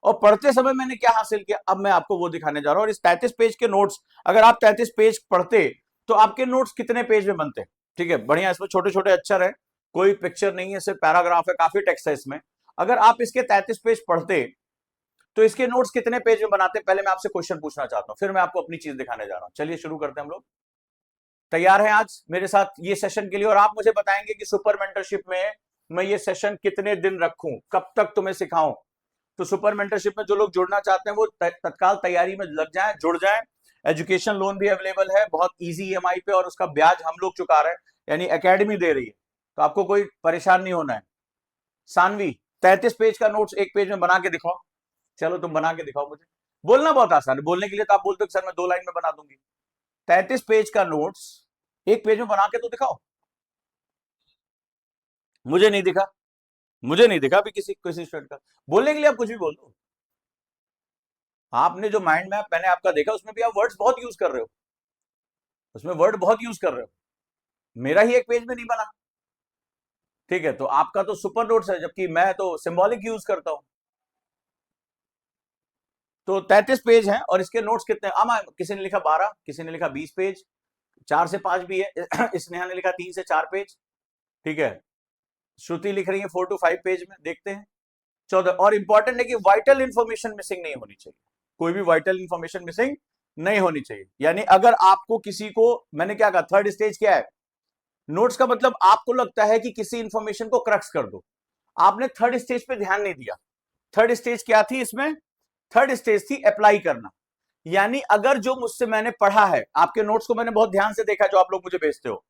और पढ़ते समय मैंने क्या हासिल किया, अब मैं आपको वो दिखाने जा रहा हूं। और इस 33 पेज के नोट्स, अगर आप 33 पेज पढ़ते तो आपके नोट्स कितने पेज में बनते? ठीक है, बढ़िया, इसमें छोटे छोटे अक्षर है, कोई पिक्चर नहीं है, सिर्फ पैराग्राफ है, काफी टेक्स्ट है इसमें। अगर आप इसके 33 पेज पढ़ते तो इसके नोट्स कितने पेज में बनाते? पहले मैं आपसे क्वेश्चन पूछना चाहता हूं, फिर मैं आपको अपनी चीज दिखाने जा रहा हूं। चलिए शुरू करते हैं हम लोग। तैयार हैं आज मेरे साथ ये सेशन के लिए? और आप मुझे बताएंगे कि सुपर मेंटरशिप में मैं ये सेशन कितने दिन रखूं, कब तक तुम्हें सिखाऊं। तो सुपर मेंटरशिप में जो लोग जुड़ना चाहते हैं वो तत्काल तैयारी में लग जाएं, जुड़ जाएं। एजुकेशन लोन भी अवेलेबल है, बहुत इजी ईएमआई पे, और उसका ब्याज हम लोग चुका रहे हैं, यानी एकेडमी दे रही है, तो आपको कोई परेशान नहीं होना है। सानवी, 33 पेज का नोट्स एक पेज में बना के दिखाओ। चलो तुम बना के दिखाओ मुझे। बोलना बहुत आसान है, बोलने के लिए तो आप बोलते हो कि सर मैं 2 लाइन में बना दूंगी। 33 पेज का नोट्स एक पेज में बना के तो दिखाओ। मुझे नहीं दिखा, मुझे नहीं दिखा अभी किसी किसी स्टूडेंट का। बोलने के लिए आप कुछ भी बोल दो। आपने जो माइंड मैप मैंने आपका देखा, उसमें भी आप वर्ड्स बहुत यूज कर रहे हो, उसमें वर्ड बहुत यूज कर रहे हो, मेरा ही एक पेज में नहीं बना। ठीक है, तो आपका तो सुपर नोट्स है, जबकि मैं तो सिंबॉलिक यूज करता हूं। तो 33 पेज हैं, और इसके नोट्स कितने? किसी ने लिखा 12, किसी ने लिखा 20 पेज, 4 से 5 भी है। स्नेहा ने लिखा 3 से 4 पेज, ठीक है। श्रुति लिख रही है 4 to 5 पेज में, देखते हैं। 14, और इंपॉर्टेंट है कि वाइटल इंफॉर्मेशन मिसिंग नहीं होनी चाहिए, कोई भी वाइटल इंफॉर्मेशन मिसिंग नहीं होनी चाहिए। यानी अगर आपको किसी को, मैंने क्या कहा, थर्ड स्टेज क्या है? नोट्स का मतलब आपको लगता है कि किसी इंफॉर्मेशन को क्रक्स कर दो, आपने थर्ड स्टेज पे ध्यान नहीं दिया। थर्ड स्टेज क्या थी इसमें? थर्ड स्टेज थी अप्लाई करना। यानी अगर जो मुझसे मैंने पढ़ा है, आपके नोट्स को मैंने बहुत ध्यान से देखा, जो आप लोग मुझे भेजते हो,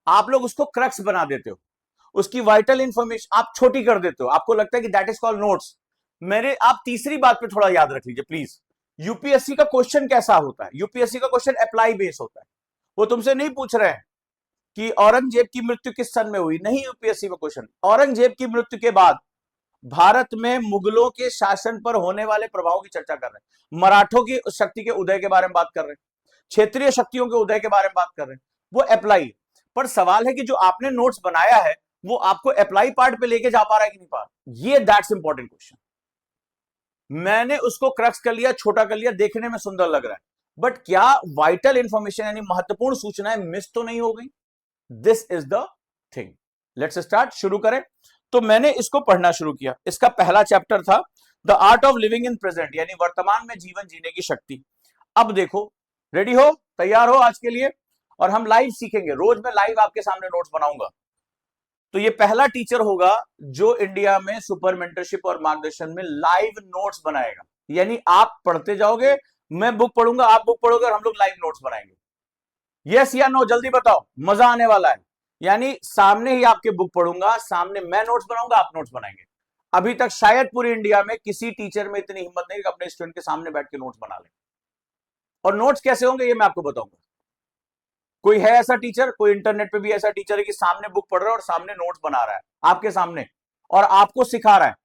आप लोग उसको क्रक्स बना देते हो, उसकी वाइटल इंफॉर्मेशन आप छोटी कर देते हो, आपको लगता है कि दैट इज कॉल्ड नोट्स। मेरे आप तीसरी बात पे थोड़ा याद रख लीजिए प्लीज। यूपीएससी का क्वेश्चन कैसा होता है? यूपीएससी का क्वेश्चन अप्लाई बेस होता है। वो तुमसे नहीं पूछ रहे हैं कि औरंगजेब की मृत्यु किस सन में हुई, नहीं। यूपीएससी का क्वेश्चन औरंगजेब की मृत्यु के बाद भारत में मुगलों के शासन पर होने वाले प्रभाव की चर्चा कर रहे हैं, मराठों की शक्ति के उदय के बारे में बात कर रहे हैं, क्षेत्रीय शक्तियों के उदय के बारे में बात कर रहे हैं, वो अप्लाई। पर सवाल है कि जो आपने नोट्स बनाया है वो आपको अप्लाई पार्ट पे लेके जा पा रहा है कि नहीं पा रहा, ये दैट्स इंपॉर्टेंट क्वेश्चन। मैंने उसको क्रक्स कर लिया, छोटा कर लिया, देखने में सुंदर लग रहा है, बट क्या वाइटल इंफॉर्मेशन यानी महत्वपूर्ण सूचनाएं मिस तो नहीं हो गई? This is the thing. Let's start, शुरू करें। तो मैंने इसको पढ़ना शुरू किया। इसका पहला चैप्टर था the art of living in present, यानी वर्तमान में जीवन जीने की शक्ति। अब देखो, रेडी हो, तैयार हो आज के लिए? और हम लाइव सीखेंगे, रोज मैं लाइव आपके सामने नोट्स बनाऊंगा। तो ये पहला टीचर होगा जो इंडिया में सुपर मेंटरशिप और मार्गदर्शन में लाइव नोट्स बनाएगा। यानी आप पढ़ते जाओगे, मैं बुक पढ़ूंगा, आप बुक पढ़ोगे और हम लोग लाइव नोट्स बनाएंगे। यस या नो, जल्दी बताओ, मजा आने वाला है। यानी सामने ही आपके बुक पढ़ूंगा, सामने मैं नोट्स बनाऊंगा, आप नोट्स बनाएंगे। अभी तक शायद पूरी इंडिया में किसी टीचर में इतनी हिम्मत नहीं कि अपने स्टूडेंट के सामने बैठ के नोट्स बना ले। और नोट्स कैसे होंगे ये मैं आपको बताऊंगा। कोई है ऐसा टीचर, कोई इंटरनेट पे भी ऐसा टीचर है कि सामने बुक पढ़ रहा है और सामने नोट्स बना रहा है आपके सामने, और आपको सिखा रहा है?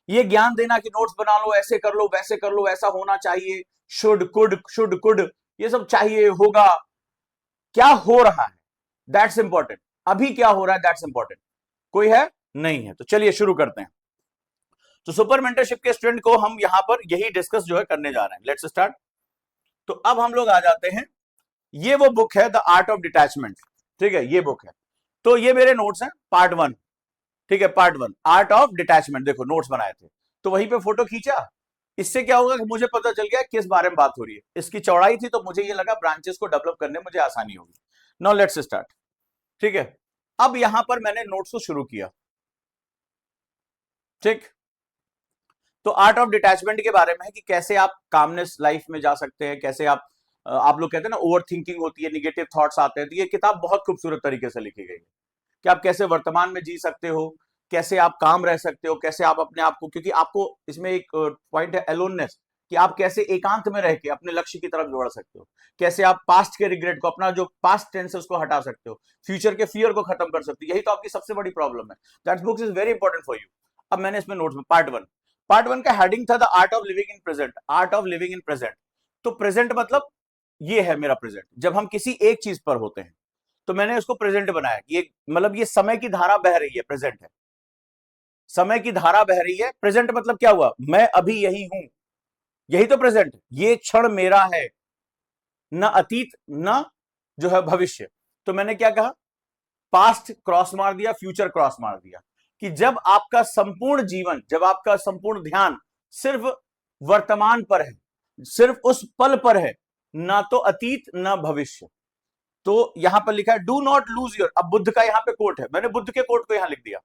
ये ज्ञान देना कि नोट्स बना लो, ऐसे कर लो, वैसे कर लो, ऐसा होना चाहिए, शुड कुड, ये सब चाहिए, होगा, क्या हो रहा है, दैट्स इंपॉर्टेंट। अभी क्या हो रहा है, दैट्स इंपॉर्टेंट। कोई है? नहीं है। तो चलिए शुरू करते हैं। तो सुपर मेंटरशिप के स्टूडेंट को हम यहां पर यही डिस्कस जो है करने जा रहे हैं। Let's start. तो अब हम लोग आ जाते हैं, ये वो बुक है द आर्ट ऑफ डिटैचमेंट, ठीक है, ये बुक है। तो ये मेरे नोट्स हैं, पार्ट 1, ठीक है, पार्ट 1 आर्ट ऑफ डिटैचमेंट। देखो नोट्स बनाए थे, तो वहीं पे फोटो खींचा। इससे क्या होगा कि मुझे पता चल गया किस बारे में बात हो रही है। इसकी चौड़ाई थी, तो मुझे ये लगा ब्रांचेस को डेवलप करने में मुझे आसानी होगी। नाउ लेट्स स्टार्ट, ठीक है। अब यहां पर मैंने नोट्स को शुरू किया, ठीक। तो आर्ट ऑफ डिटैचमेंट के बारे में है कि कैसे आप कामनेस लाइफ में जा सकते हैं, कैसे आप लोग कहते हैं ना ओवर थिंकिंग होती है, निगेटिव थॉट्स आते हैं। तो ये किताब बहुत खूबसूरत तरीके से लिखी गई है कि आप कैसे वर्तमान में जी सकते हो, कैसे आप काम रह सकते हो, कैसे आप अपने आप को, क्योंकि आपको इसमें एक पॉइंट है एलोननेस, कि आप कैसे एकांत में रह के अपने लक्ष्य की तरफ बढ़ सकते हो, कैसे आप पास्ट के रिग्रेट को, अपना जो पास्ट टेंस है उसको हटा सकते हो, फ्यूचर के फियर को खत्म कर सकते हो। यही तो आपकी सबसे बड़ी प्रॉब्लम है। That book is very important for you. अब मैंने इसमें नोट्स में पार्ट वन का हेडिंग था the art of living in present, art of living in present. तो प्रेजेंट मतलब ये है मेरा प्रेजेंट, जब हम किसी एक चीज पर होते हैं तो मैंने उसको प्रेजेंट बनाया। ये मतलब ये समय की धारा बह रही है, प्रेजेंट है, समय की धारा बह रही है। प्रेजेंट मतलब क्या हुआ, मैं अभी यही हूं, यही तो प्रेजेंट। ये क्षण मेरा है, न अतीत न जो है भविष्य। तो मैंने क्या कहा, पास्ट क्रॉस मार दिया, फ्यूचर क्रॉस मार दिया, कि जब आपका संपूर्ण जीवन, जब आपका संपूर्ण ध्यान सिर्फ वर्तमान पर है, सिर्फ उस पल पर है, ना तो अतीत ना भविष्य। तो यहां पर लिखा है डू नॉट लूज योर, अब बुद्ध का यहां पे कोट है, मैंने बुद्ध के कोट को यहां लिख दिया।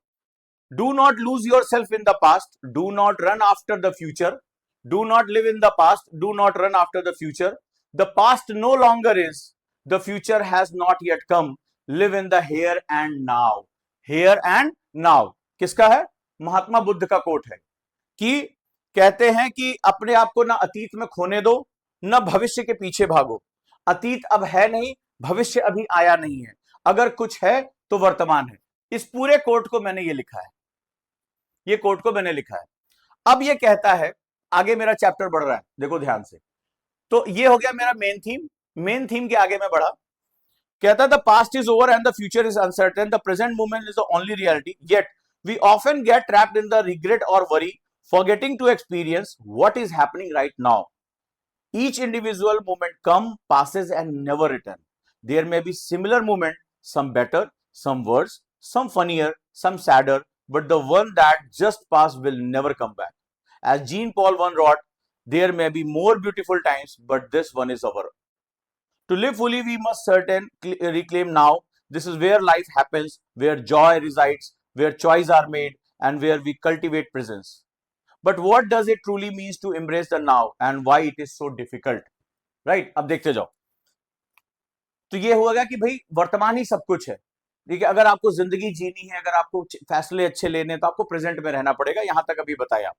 Do not lose yourself in the past, do not run after the future, do not live in the past, do not run after the future, the past no longer is, the future has not yet come, live in the here and now, here and now. किसका है? महात्मा बुद्ध का coat है, कि कहते हैं कि अपने आप को ना अतीत में खोने दो, ना भविष्य के पीछे भागो। अतीत अब है नहीं, भविष्य अभी आया नहीं है, अगर कुछ है तो वर्तमान है। इस पूरे कोट को मैंने ये लिखा है, ये कोट को मैंने लिखा है। अब ये कहता है, आगे मेरा चैप्टर बढ़ रहा है, देखो ध्यान से। तो ये हो गया मेरा मेन थीम। मेन थीम के आगे मैं बढ़ा, कहता है the past is over and the future is uncertain, the present moment is the only reality, yet we often get trapped in the regret और worry, forgetting to experience what is happening right now. Each individual moment comes, passes and never return. There may be similar moment, some better, some worse, some funnier, some sadder, but the one that just passed will never come back. As Jean Paul I wrote, there may be more beautiful times, but this one is over. To live fully, we must reclaim now. This is where life happens, where joy resides, where choices are made, and where we cultivate presence. But what does it truly means to embrace the now and why it is so difficult? Right? अब देखते जाओ। तो ये होगा कि भाई वर्तमान ही सब कुछ है, ठीक है। अगर आपको जिंदगी जीनी है, अगर आपको फैसले अच्छे लेने हैं, तो आपको प्रेजेंट में रहना पड़ेगा। यहां तक अभी बताया।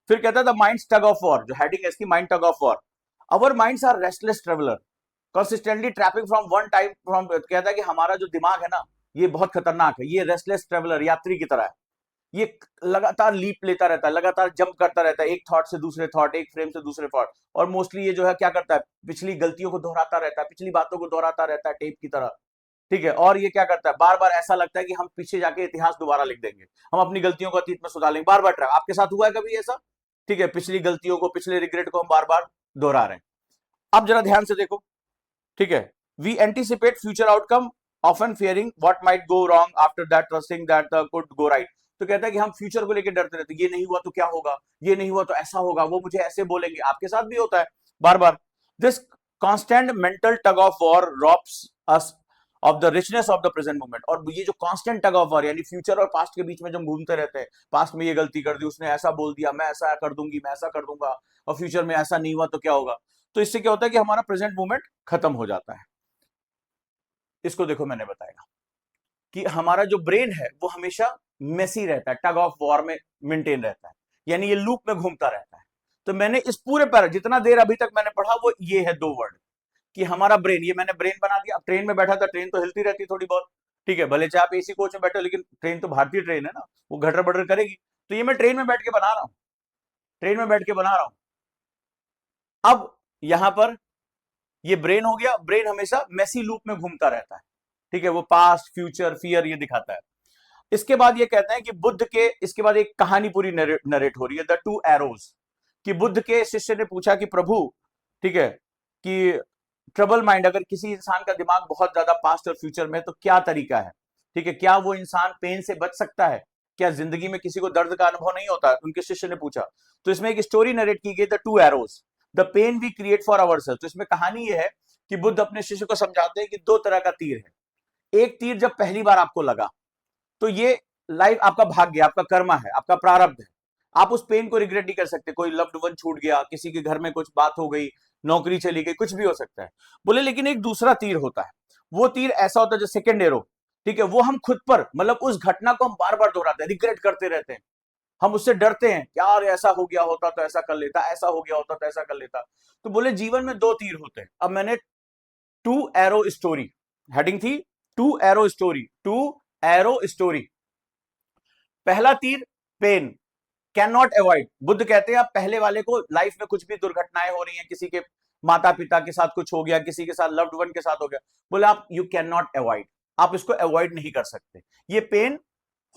फिर कहता था माइंड टग ऑफ वॉर, जो हेडिंग है इसकी, mind tug of war. Our minds are restless traveller consistently trapping from one time from, कहता है कि हमारा जो दिमाग है ना, ये बहुत खतरनाक है। ये रेस्टलेस ट्रेवलर, यात्री की तरह है। ये लगातार लीप लेता रहता है, लगातार जंप करता रहता है, एक थॉट से दूसरे थॉट, एक फ्रेम से दूसरे थॉट। और मोस्टली ये जो है क्या करता है, पिछली गलतियों को दोहराता रहता है, पिछली बातों को दोहराता रहता है टेप की तरह, ठीक है। और ये क्या करता है, बार बार ऐसा लगता है कि हम पीछे जाके इतिहास दोबारा लिख देंगे, हम अपनी गलतियों को अतीत में सुधार लेंगे, बार बार ट्रैप। आपके साथ हुआ है कभी ऐसा? ठीक है, पिछली गलतियों को, पिछले रिग्रेट को हम बार बार दोहरा रहे हैं। अब जरा ध्यान से देखो, ठीक है, we anticipate future outcome often fearing what might go wrong after that trusting that could go right. तो कहता है कि हम फ्यूचर को लेकर डरते रहते, ये नहीं हुआ तो क्या होगा, ये नहीं हुआ तो ऐसा होगा, वो मुझे ऐसे बोलेंगे। आपके साथ भी होता है बार बार। This constant mental tug of war robs us of the richness of the present moment. और ये जो कांस्टेंट टग ऑफ वॉर, यानी फ्यूचर और पास्ट के बीच में जब घूमते रहते हैं, पास्ट में ये गलती कर दी, उसने ऐसा बोल दिया, मैं ऐसा कर दूंगी, मैं ऐसा कर दूंगा, और फ्यूचर में ऐसा नहीं हुआ तो क्या होगा। तो इससे क्या होता है कि हमारा प्रेजेंट मोमेंट खत्म हो जाता है। इसको देखो, मैंने बताया कि हमारा जो ब्रेन है वो हमेशा मेसी रहता है, टग ऑफ वॉर में मेंटेन रहता है, यानी ये लूप में घूमता रहता है। तो मैंने इस पूरे पैरा, जितना देर अभी तक मैंने पढ़ा, वो ये है 2 वर्ड कि हमारा ब्रेन, ये मैंने ब्रेन बना दिया। अब ट्रेन में बैठा था, ट्रेन तो हिलती रहती है थोड़ी बहुत, ठीक है, भले चाहे आप एसी कोच में बैठे हो, लेकिन ट्रेन तो भारतीय ट्रेन है ना, वो घटर बटर करेगी। तो ये मैं ट्रेन में बैठ के बना रहा हूं, ट्रेन में बैठ के बना रहा हूं। अब यहां पर ये ब्रेन हो गया, ब्रेन हमेशा मेसी लूप में घूमता रहता है, ठीक है, वो पास्ट फ्यूचर फियर ये दिखाता है। इसके बाद ये कहते हैं कि बुद्ध के, इसके बाद एक कहानी पूरी नरेट हो रही है, द 2 एरोज, कि बुद्ध के शिष्य ने पूछा कि प्रभु, ठीक है, कि ट्रबल माइंड, अगर किसी इंसान का दिमाग बहुत ज्यादा पास्ट और फ्यूचर में, तो क्या तरीका है, ठीक है, क्या वो इंसान पेन से बच सकता है, क्या जिंदगी में किसी को दर्द का अनुभव नहीं होता, उनके शिष्य ने पूछा। तो इसमें एक स्टोरी नरेट की गई, the 2 arrows, the pain we create for ourself. तो इसमें कहानी ये है कि बुद्ध अपने शिष्य को समझाते हैं कि 2 तरह का तीर है। एक तीर जब पहली बार आपको लगा, तो ये लाइफ आपका भाग्य, आपका कर्मा है, आपका प्रारब्ध है, आप उस पेन को रिग्रेट नहीं कर सकते। कोई लव्ड वन छूट गया, किसी के घर में कुछ बात हो गई, नौकरी चली गई, कुछ भी हो सकता है। बोले लेकिन एक दूसरा तीर होता है, वो तीर ऐसा होता है जो सेकेंड एरो, ठीक है, वो हम खुद पर, मतलब उस घटना को हम बार बार दोहराते हैं, रिग्रेट करते रहते हैं, हम उससे डरते हैं, यार ऐसा हो गया होता तो ऐसा कर लेता, ऐसा हो गया होता तो ऐसा कर लेता। तो बोले जीवन में 2 तीर होते हैं। अब मैंने 2 एरो स्टोरी, हेडिंग थी 2 एरो स्टोरी, 2 एरो स्टोरी। पहला तीर pain, can not avoid. Buddha कहते हैं आप पहले वाले को, लाइफ में कुछ भी दुर्घटनाएं हो रही हैं, किसी के माता पिता के साथ कुछ हो गया, किसी के साथ लव्ड वन के साथ हो गया, बोले आप यू कैन नॉट अवॉइड, आप इसको अवॉइड नहीं कर सकते, ये पेन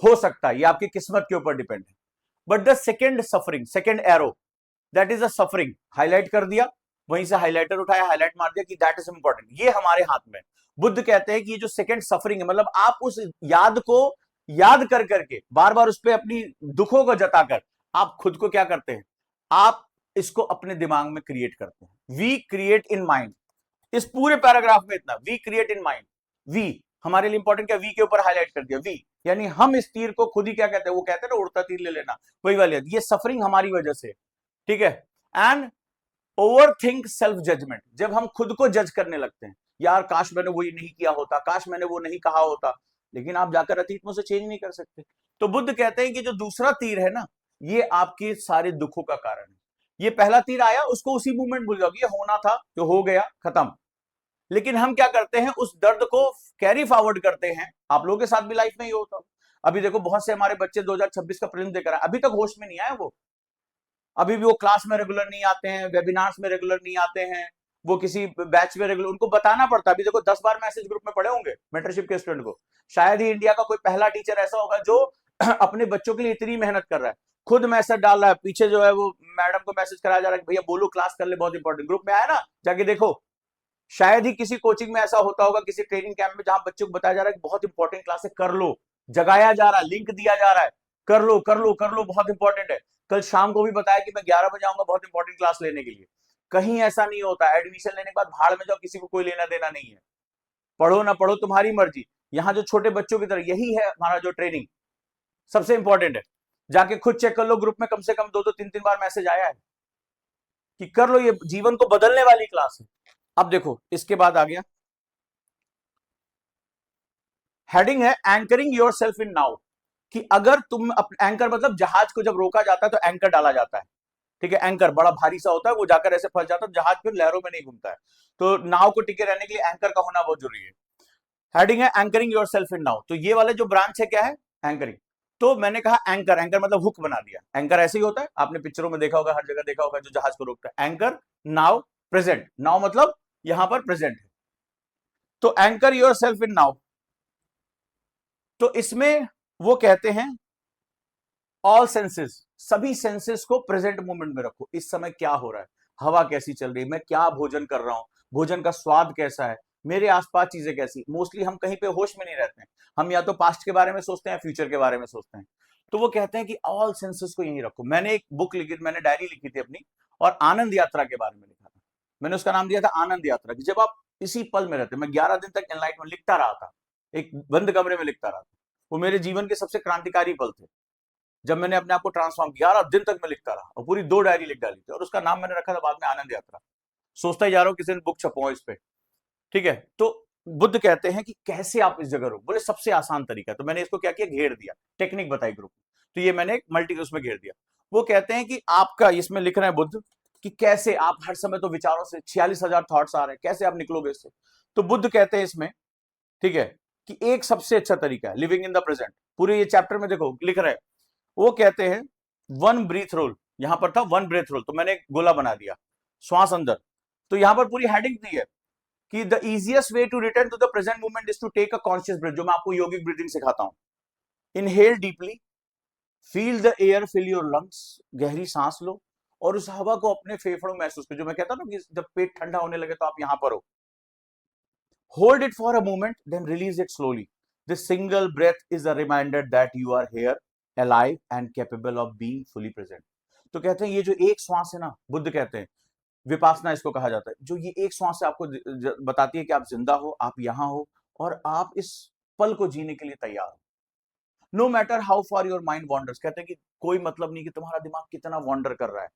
हो सकता है, ये आपकी किस्मत के ऊपर डिपेंड है। But the second suffering, second arrow, that is a suffering, highlight कर दिया, वहीं से हाईलाइटर उठाया, हाईलाइट मार दिया कि दैट इज इंपॉर्टेंट, ये हमारे हाथ में। बुद्ध कहते हैं कि ये जो सेकेंड सफरिंग है, मतलब आप उस याद को याद कर करके, बार बार उस पर अपनी दुखों को जताकर, आप खुद को क्या करते हैं, आप इसको अपने दिमाग में क्रिएट करते हैं। वी क्रिएट इन माइंड, इस पूरे पैराग्राफ में इतना, we create in mind. We हमारे लिए इंपॉर्टेंट, क्या, वी के ऊपर हाईलाइट कर दिया, वी यानी हम इस तीर को खुद ही क्या कहते हैं, वो कहते हैं ना उड़ता तीर ले लेना, वही वाली, ये सफरिंग हमारी वजह से, ठीक है। And overthink self judgement, जब हम खुद को जज करने लगते हैं, यार काश मैंने वो नहीं किया होता, काश मैंने वो नहीं कहा होता, लेकिन आप जाकर अतीत में उसे चेंज नहीं कर सकते। तो बुद्ध कहते हैं कि जो दूसरा तीर है ना, ये आपके सारे दुखों का कारण है। ये पहला तीर आया, उसको उसी मूवमेंट भूल जाओ, ये होना था जो हो गया, खत्म। लेकिन हम क्या करते हैं, उस दर्द को कैरी फॉरवर्ड करते हैं। आप लोगों के साथ भी लाइफ में ये होता। अभी देखो बहुत से हमारे बच्चे 2026 का प्रीलिम्स देकर आए, अभी तक होश में नहीं आए वो, अभी भी वो क्लास में रेगुलर नहीं आते हैं, वेबिनार्स में रेगुलर नहीं आते हैं, वो किसी बैच में रेगुलर, उनको बताना पड़ता है। अभी देखो 10 बार मैसेज ग्रुप में पढ़े होंगे मेंटरशिप के स्टूडेंट को, शायद ही इंडिया का कोई पहला टीचर ऐसा होगा जो अपने बच्चों के लिए इतनी मेहनत कर रहा है, खुद मैसेज डाल रहा है, पीछे जो है वो मैडम को मैसेज कराया जा रहा है कि भैया बोलो क्लास कर ले, बहुत इंपॉर्टेंट, ग्रुप में आया ना, जाके देखो। शायद ही किसी कोचिंग में ऐसा होता होगा, किसी ट्रेनिंग कैंप में, जहां बच्चों को बताया जा रहा है कि बहुत इंपॉर्टेंट क्लास है, कर लो, जगाया जा रहा है, लिंक दिया जा रहा है, कर लो कर लो कर लो, बहुत इंपॉर्टेंट है। कल शाम को भी बताया कि मैं 11 बजे आऊंगा बहुत इंपॉर्टेंट क्लास लेने के लिए। कहीं ऐसा नहीं होता, एडमिशन लेने के बाद भाड़ में जाओ, किसी को कोई लेना देना नहीं है, पढ़ो ना पढ़ो तुम्हारी मर्जी। यहाँ जो छोटे बच्चों की तरह, यही है हमारा जो ट्रेनिंग, सबसे इंपॉर्टेंट है। जाके खुद चेक कर लो, ग्रुप में कम से कम 2-3 बार मैसेज आया है कि कर लो, ये जीवन को बदलने वाली क्लास है। अब देखो इसके बाद आ गया, हेडिंग है anchoring your self in now, कि अगर तुम एंकर मतलब जहाज को जब रोका जाता है तो एंकर डाला जाता है, ठीक है, एंकर बड़ा भारी सा होता है, वो जाकर ऐसे फंस जाता है, जहाज फिर लहरों में नहीं घूमता है। तो नाव को टिके रहने के लिए एंकर का होना बहुत जरूरी है। हेडिंग है anchoring your self in now, तो ये वाले जो ब्रांच है क्या है, एंकरिंग। तो मैंने कहा एंकर, एंकर मतलब हुक बना दिया, एंकर ऐसे ही होता है, आपने पिक्चरों में देखा होगा, हर जगह देखा होगा, जो जहाज को रोकता है, एंकर। नाउ प्रेजेंट, नाउ मतलब यहां पर प्रेजेंट है, तो anchor your self in now. तो इसमें वो कहते हैं ऑल सेंसेस, सभी सेंसेस को प्रेजेंट मोमेंट में रखो। इस समय क्या हो रहा है, हवा कैसी चल रही है, मैं क्या भोजन कर रहा हूँ, भोजन का स्वाद कैसा है, मेरे आसपास चीजें कैसी। मोस्टली हम कहीं पे होश में नहीं रहते हैं, हम या तो पास्ट के बारे में सोचते हैं, फ्यूचर के बारे में सोचते हैं। तो वो कहते हैं कि ऑल सेंसेस को यहीं रखो। मैंने एक बुक लिखी, मैंने डायरी लिखी थी अपनी, और आनंद यात्रा के बारे में लिखा था। मैंने उसका नाम दिया था आनंद यात्रा, कि जब आप इसी पल में रहते। मैं 11 दिन तक एनलाइटमेंट लिखता रहा था, एक बंद कमरे में लिखता रहा था। वो मेरे जीवन के सबसे क्रांतिकारी पल थे, जब मैंने अपने आप को ट्रांसफॉर्म, 11 दिन तक मैं लिखता रहा और पूरी 2 डायरी लिख डाली थी, और उसका नाम मैंने रखा था बाद में आनंद यात्रा। सोचता ही जा रहा हूं किसी दिन बुक छपवाऊं इस पे। ठीक है, तो बुद्ध कहते हैं कि कैसे आप इस जगह रहो। बोले सबसे आसान तरीका। तो मैंने इसको क्या किया, घेर दिया, टेक्निक बताई ग्रुप में। तो ये मैंने मल्टी उसमें घेर दिया। वो कहते हैं कि आपका, इसमें लिख रहे हैं बुद्ध, कि कैसे आप हर समय तो विचारों से 46,000 थॉट्स आ रहे हैं, कैसे आप निकलोगे इससे। तो बुद्ध कहते हैं इसमें, ठीक है, कि एक सबसे अच्छा तरीका है लिविंग इन द प्रेजेंट। पूरे ये चैप्टर में देखो लिख रहे हैं, वो कहते हैं वन ब्रीथ रोल। यहां पर था वन ब्रेथ रोल, तो मैंने एक गोला बना दिया, श्वास अंदर। तो यहां पर पूरी हेडिंग दी है कि the easiest way to return to the present moment is to take a conscious breath, जो मैं आपको योगिक ब्रीथिंग सिखाता हूं। Inhale deeply, feel the air fill your lungs, गहरी सांस लो, और उस हवा को अपने फेफड़ों में महसूस करो। जो मैं कहता हूं ना कि जब पेट ठंडा होने लगे तो आप यहां पर हो। Hold it for a moment, then release it slowly. This single breath is a reminder that you are here, alive and capable of being fully present. तो कहते हैं ये जो एक श्वास है ना, बुद्ध कहते हैं, विपासना इसको कहा जाता है, जो ये एक श्वास से आपको बताती है कि आप जिंदा हो, आप यहां हो, और आप इस पल को जीने के लिए तैयार हो। No matter how far your mind wanders, कहते हैं कि कोई मतलब नहीं कि तुम्हारा दिमाग कितना वॉन्डर कर रहा है।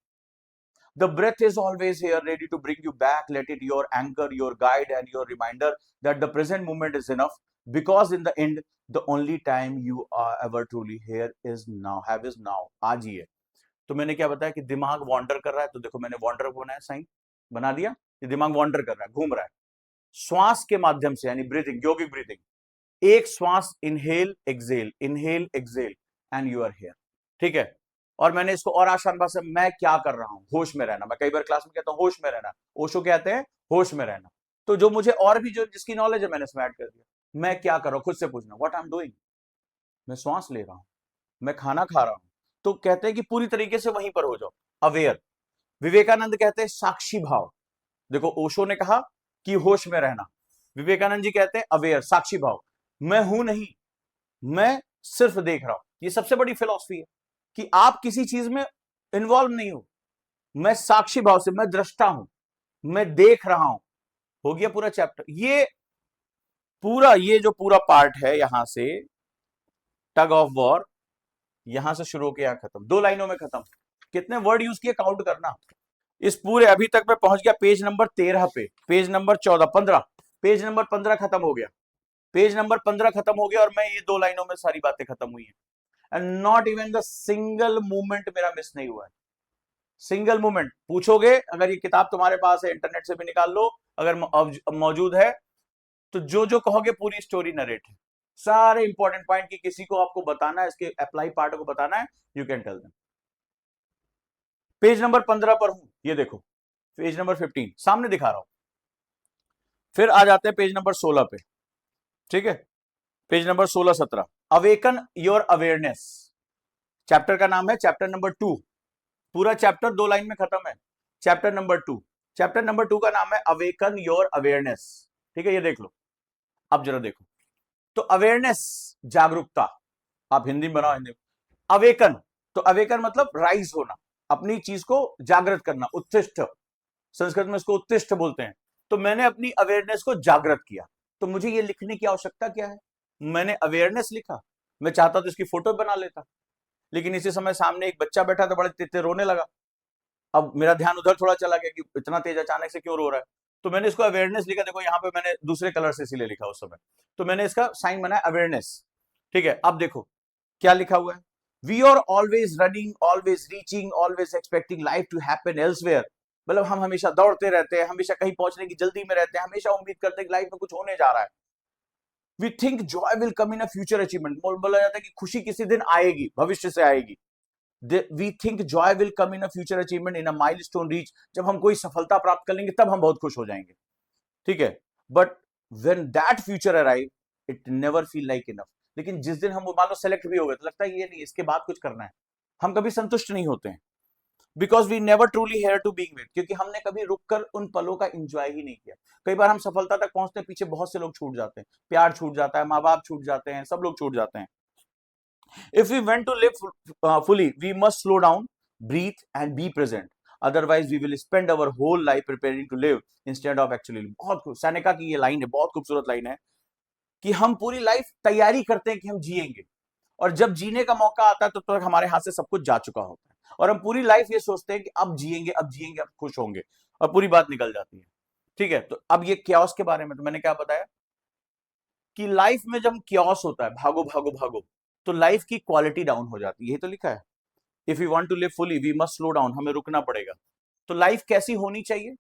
The breath is always here, ready to bring you back. Let it your anchor, your guide and your reminder that the present moment is enough, because in the end the only time you are ever truly here is now, have is now, आज ही है। तो मैंने क्या बताया कि दिमाग wander कर रहा है, तो देखो मैंने वॉन्डर को बनाया, साइन बना दिया कि दिमाग वॉन्डर कर रहा है, घूम रहा है। श्वास के माध्यम से, यानी ब्रीथिंग, योगिक ब्रीथिंग, एक श्वास, inhale exhale and you are here. ठीक है, और मैंने इसको और आसान भाषा में, मैं क्या कर रहा हूं, होश में रहना। मैं कई बार क्लास में कहता हूं होश में रहना, ओशो कहते हैं होश में रहना। तो जो मुझे और भी जो जिसकी नॉलेज है मैंने इसमें ऐड कर दिया। मैं क्या कर रहा हूं, खुद से पूछना, व्हाट आई एम डूइंग। मैं श्वास ले रहा हूं, मैं खाना खा रहा हूं। तो कहते हैं कि पूरी तरीके से वहीं पर हो जाओ, अवेयर। विवेकानंद कहते हैं साक्षी भाव। देखो ओशो ने कहा कि होश में रहना, विवेकानंद जी कहते हैं अवेयर, साक्षी भाव। मैं हूं नहीं, मैं सिर्फ देख रहा हूं। ये सबसे बड़ी फिलॉसफी है कि आप किसी चीज में इन्वॉल्व नहीं हो, मैं साक्षी भाव से, मैं दृष्टा हूं, मैं देख रहा हूं। हो गया पूरा चैप्टर। ये जो पूरा पार्ट है, यहां से टग ऑफ वॉर, यहां से शुरू होकर यहां खत्म, 2 लाइनों में खत्म। कितने वर्ड यूज किए काउंट करना। इस पूरे, अभी तक मैं पहुंच गया पेज नंबर 13 पे, पेज नंबर 14, 15, पेज नंबर 15 खत्म हो गया, पेज नंबर 15 खत्म हो गया, और मैं ये 2 लाइनों में सारी बातें खत्म हुई हैं। And not even the single movement मेरा मिस नहीं हुआ है। सिंगल मूवमेंट पूछोगे, अगर ये किताब तुम्हारे पास है, इंटरनेट से भी निकाल लो, अगर मौजूद है, तो जो जो कहोगे पूरी स्टोरी नरेट है, सारे इंपॉर्टेंट पॉइंट की, किसी को आपको बताना है, इसके अप्लाई पार्ट को बताना है, you can tell them. Page number 15 पर हूं, ये देखो, पेज नंबर 15 सामने दिखा रहा हूं। फिर आ जाते हैं पेज नंबर 16 पे। ठीक है, page number 16, 17, awaken your awareness. Chapter का नाम है चैप्टर नंबर 2। पूरा चैप्टर 2 लाइन में खत्म है। चैप्टर नंबर 2, चैप्टर नंबर 2 का नाम है अवेकन योर अवेयरनेस। ठीक है, ये देख लो। अब जरा देखो, तो अवेयरनेस, जागरूकता, आप हिंदी में बनाओ, हिंदी में। अवेकन, तो अवेकन मतलब राइज होना, अपनी चीज को जागृत करना, उत्तिष्ठ, संस्कृत में इसको उत्तिष्ठ बोलते हैं। तो मैंने अपनी अवेयरनेस को जागृत किया। तो मुझे ये लिखने की आवश्यकता क्या है, मैंने अवेयरनेस लिखा। मैं चाहता तो इसकी फोटो बना लेता, लेकिन इसी समय सामने एक बच्चा बैठा था, बड़े तेज रोने लगा। अब मेरा ध्यान उधर थोड़ा चला गया कि इतना तेज अचानक से क्यों रो रहा है। तो मैंने इसको अवेयरनेस लिखा। देखो यहाँ पे मैंने दूसरे कलर से इसीलिए लिखा उस समय, तो मैंने इसका साइन बनाया अवेयरनेस। ठीक है, अब देखो क्या लिखा हुआ है, we are always running, always reaching, always expecting life to happen elsewhere. मतलब हम हमेशा दौड़ते रहते हैं, हमेशा कहीं पहुंचने की जल्दी में रहते हैं, हमेशा उम्मीद करते हैं कि लाइफ में कुछ होने जा रहा है। We think joy will come in a future achievement, बोला जाता है कि खुशी किसी दिन आएगी, भविष्य से आएगी। We think joy will come in a future achievement in a milestone reach, जब हम कोई सफलता प्राप्त कर लेंगे तब हम बहुत खुश हो जाएंगे। ठीक है, but when that future arrive, it never feel like enough. लेकिन जिस दिन हम मान लो सेलेक्ट भी हो गए, तो लगता है ये नहीं, इसके बाद कुछ करना है, हम कभी संतुष्ट नहीं होते हैं, because we never truly here to being with, क्योंकि हमने कभी रुककर उन पलों का एंजॉय ही नहीं किया। कई बार हम सफलता तक पहुंचते हैं, पीछे बहुत से लोग छूट जाते हैं, प्यार छूट जाता है, माँ बाप छूट जाते हैं, सब लोग छूट जाते हैं। If we want to live fully, we must slow down, breathe, and be present. Otherwise, we will spend our whole life preparing to live instead of actually living. बहुत सेनेका की ये लाइन है, बहुत खूबसूरत लाइन है कि हम पूरी लाइफ तैयारी करते हैं कि हम जिएंगे, और जब जीने का मौका आता है तो तक हमारे हाथ से सब कुछ जा चुका होता है, और हम पूरी लाइफ ये सोचते हैं कि अब जिएंगे, अब जिएंगे, अब खुश होंगे, और पूरी बात निकल जाती है। ठीक है, तो अब ये क्याओस के बारे में तो मैंने क्या बताया कि लाइफ में जब क्याओस होता है, भागो भागो भागो, तो लाइफ की क्वालिटी डाउन हो जाती है। यही तो लिखा है, if you want to live fully we must slow down, हमें रुकना पड़ेगा। तो लाइफ कैसी होनी चाहिए?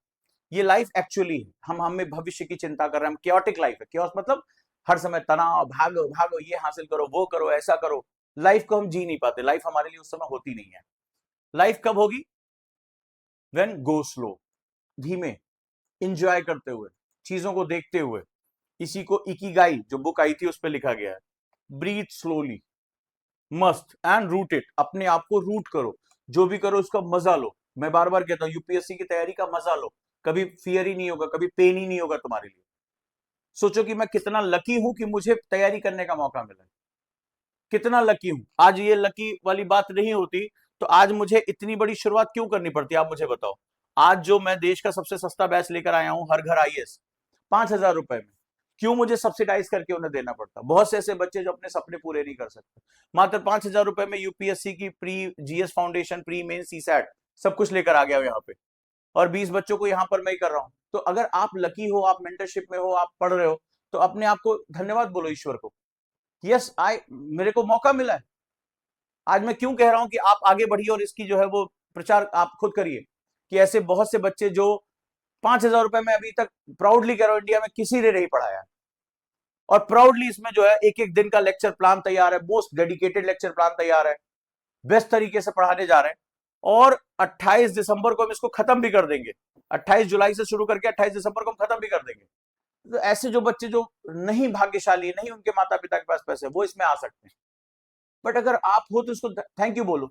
ये लाइफ एक्चुअली हम हमें भविष्य की चिंता कर रहे हैं, हम क्योटिक लाइफ है। क्योस मतलब हर समय तनाव, भागो भागो, ये हासिल करो, वो करो, ऐसा करो। लाइफ को हम जी नहीं पाते, लाइफ हमारे लिए उस समय होती नहीं है। लाइफ कब होगी? व्हेन गो स्लो, धीमे, इंजॉय करते हुए, चीजों को देखते हुए। इसी को इकिगाई जो बुक आई थी उस पर लिखा गया है, ब्रीथ स्लोली, मस्त एंड रूट इट, अपने आप को रूट करो, जो भी करो उसका मजा लो। मैं बार बार कहता हूं, यूपीएससी की तैयारी का मजा लो, कभी फियर ही नहीं होगा, कभी पेन ही नहीं होगा तुम्हारे लिए। सोचो कि मैं कितना लकी हूं कि मुझे तैयारी करने का मौका मिला, कितना लकी हूं। आज ये लकी वाली बात नहीं होती तो आज मुझे इतनी बड़ी शुरुआत क्यों करनी पड़ती, आप मुझे बताओ। आज जो मैं देश का सबसे सस्ता बैच लेकर आया हूं, हर घर आईएएस, 5,000 रुपए में, क्यों मुझे सब्सिडाइज करके उन्हें देना पड़ता? बहुत से ऐसे बच्चे जो अपने सपने पूरे नहीं कर सकते, मात्र 5,000 रुपए में यूपीएससी की pre GS foundation, pre main, CSAT सब कुछ लेकर आ गया यहाँ पे, और 20 बच्चों को यहाँ पर मैं ही कर रहा हूं। तो अगर आप लकी हो, आप मेंटरशिप में हो, आप पढ़ रहे हो, तो अपने आप को धन्यवाद बोलो ईश्वर को, यस आई, मेरे को मौका मिला है। आज मैं क्यों कह रहा हूं कि आप आगे बढ़िए और इसकी जो है वो प्रचार आप खुद करिए, कि ऐसे बहुत से बच्चे जो 5,000 रुपए में, अभी तक प्राउडली कह रहा हूं, इंडिया में किसी ने नहीं पढ़ाया, और प्राउडली इसमें जो है एक एक दिन का लेक्चर प्लान तैयार है, मोस्ट डेडिकेटेड लेक्चर प्लान तैयार है, बेस्ट तरीके से पढ़ाने जा रहे हैं, और 28 दिसंबर को हम इसको खत्म भी कर देंगे। 28 जुलाई से शुरू करके 28 दिसंबर को हम खत्म भी कर देंगे। तो ऐसे जो बच्चे जो नहीं भाग्यशाली है, नहीं उनके माता पिता के पास पैसे, वो इसमें आ सकते हैं। बट अगर आप हो तो इसको थैंक यू बोलो।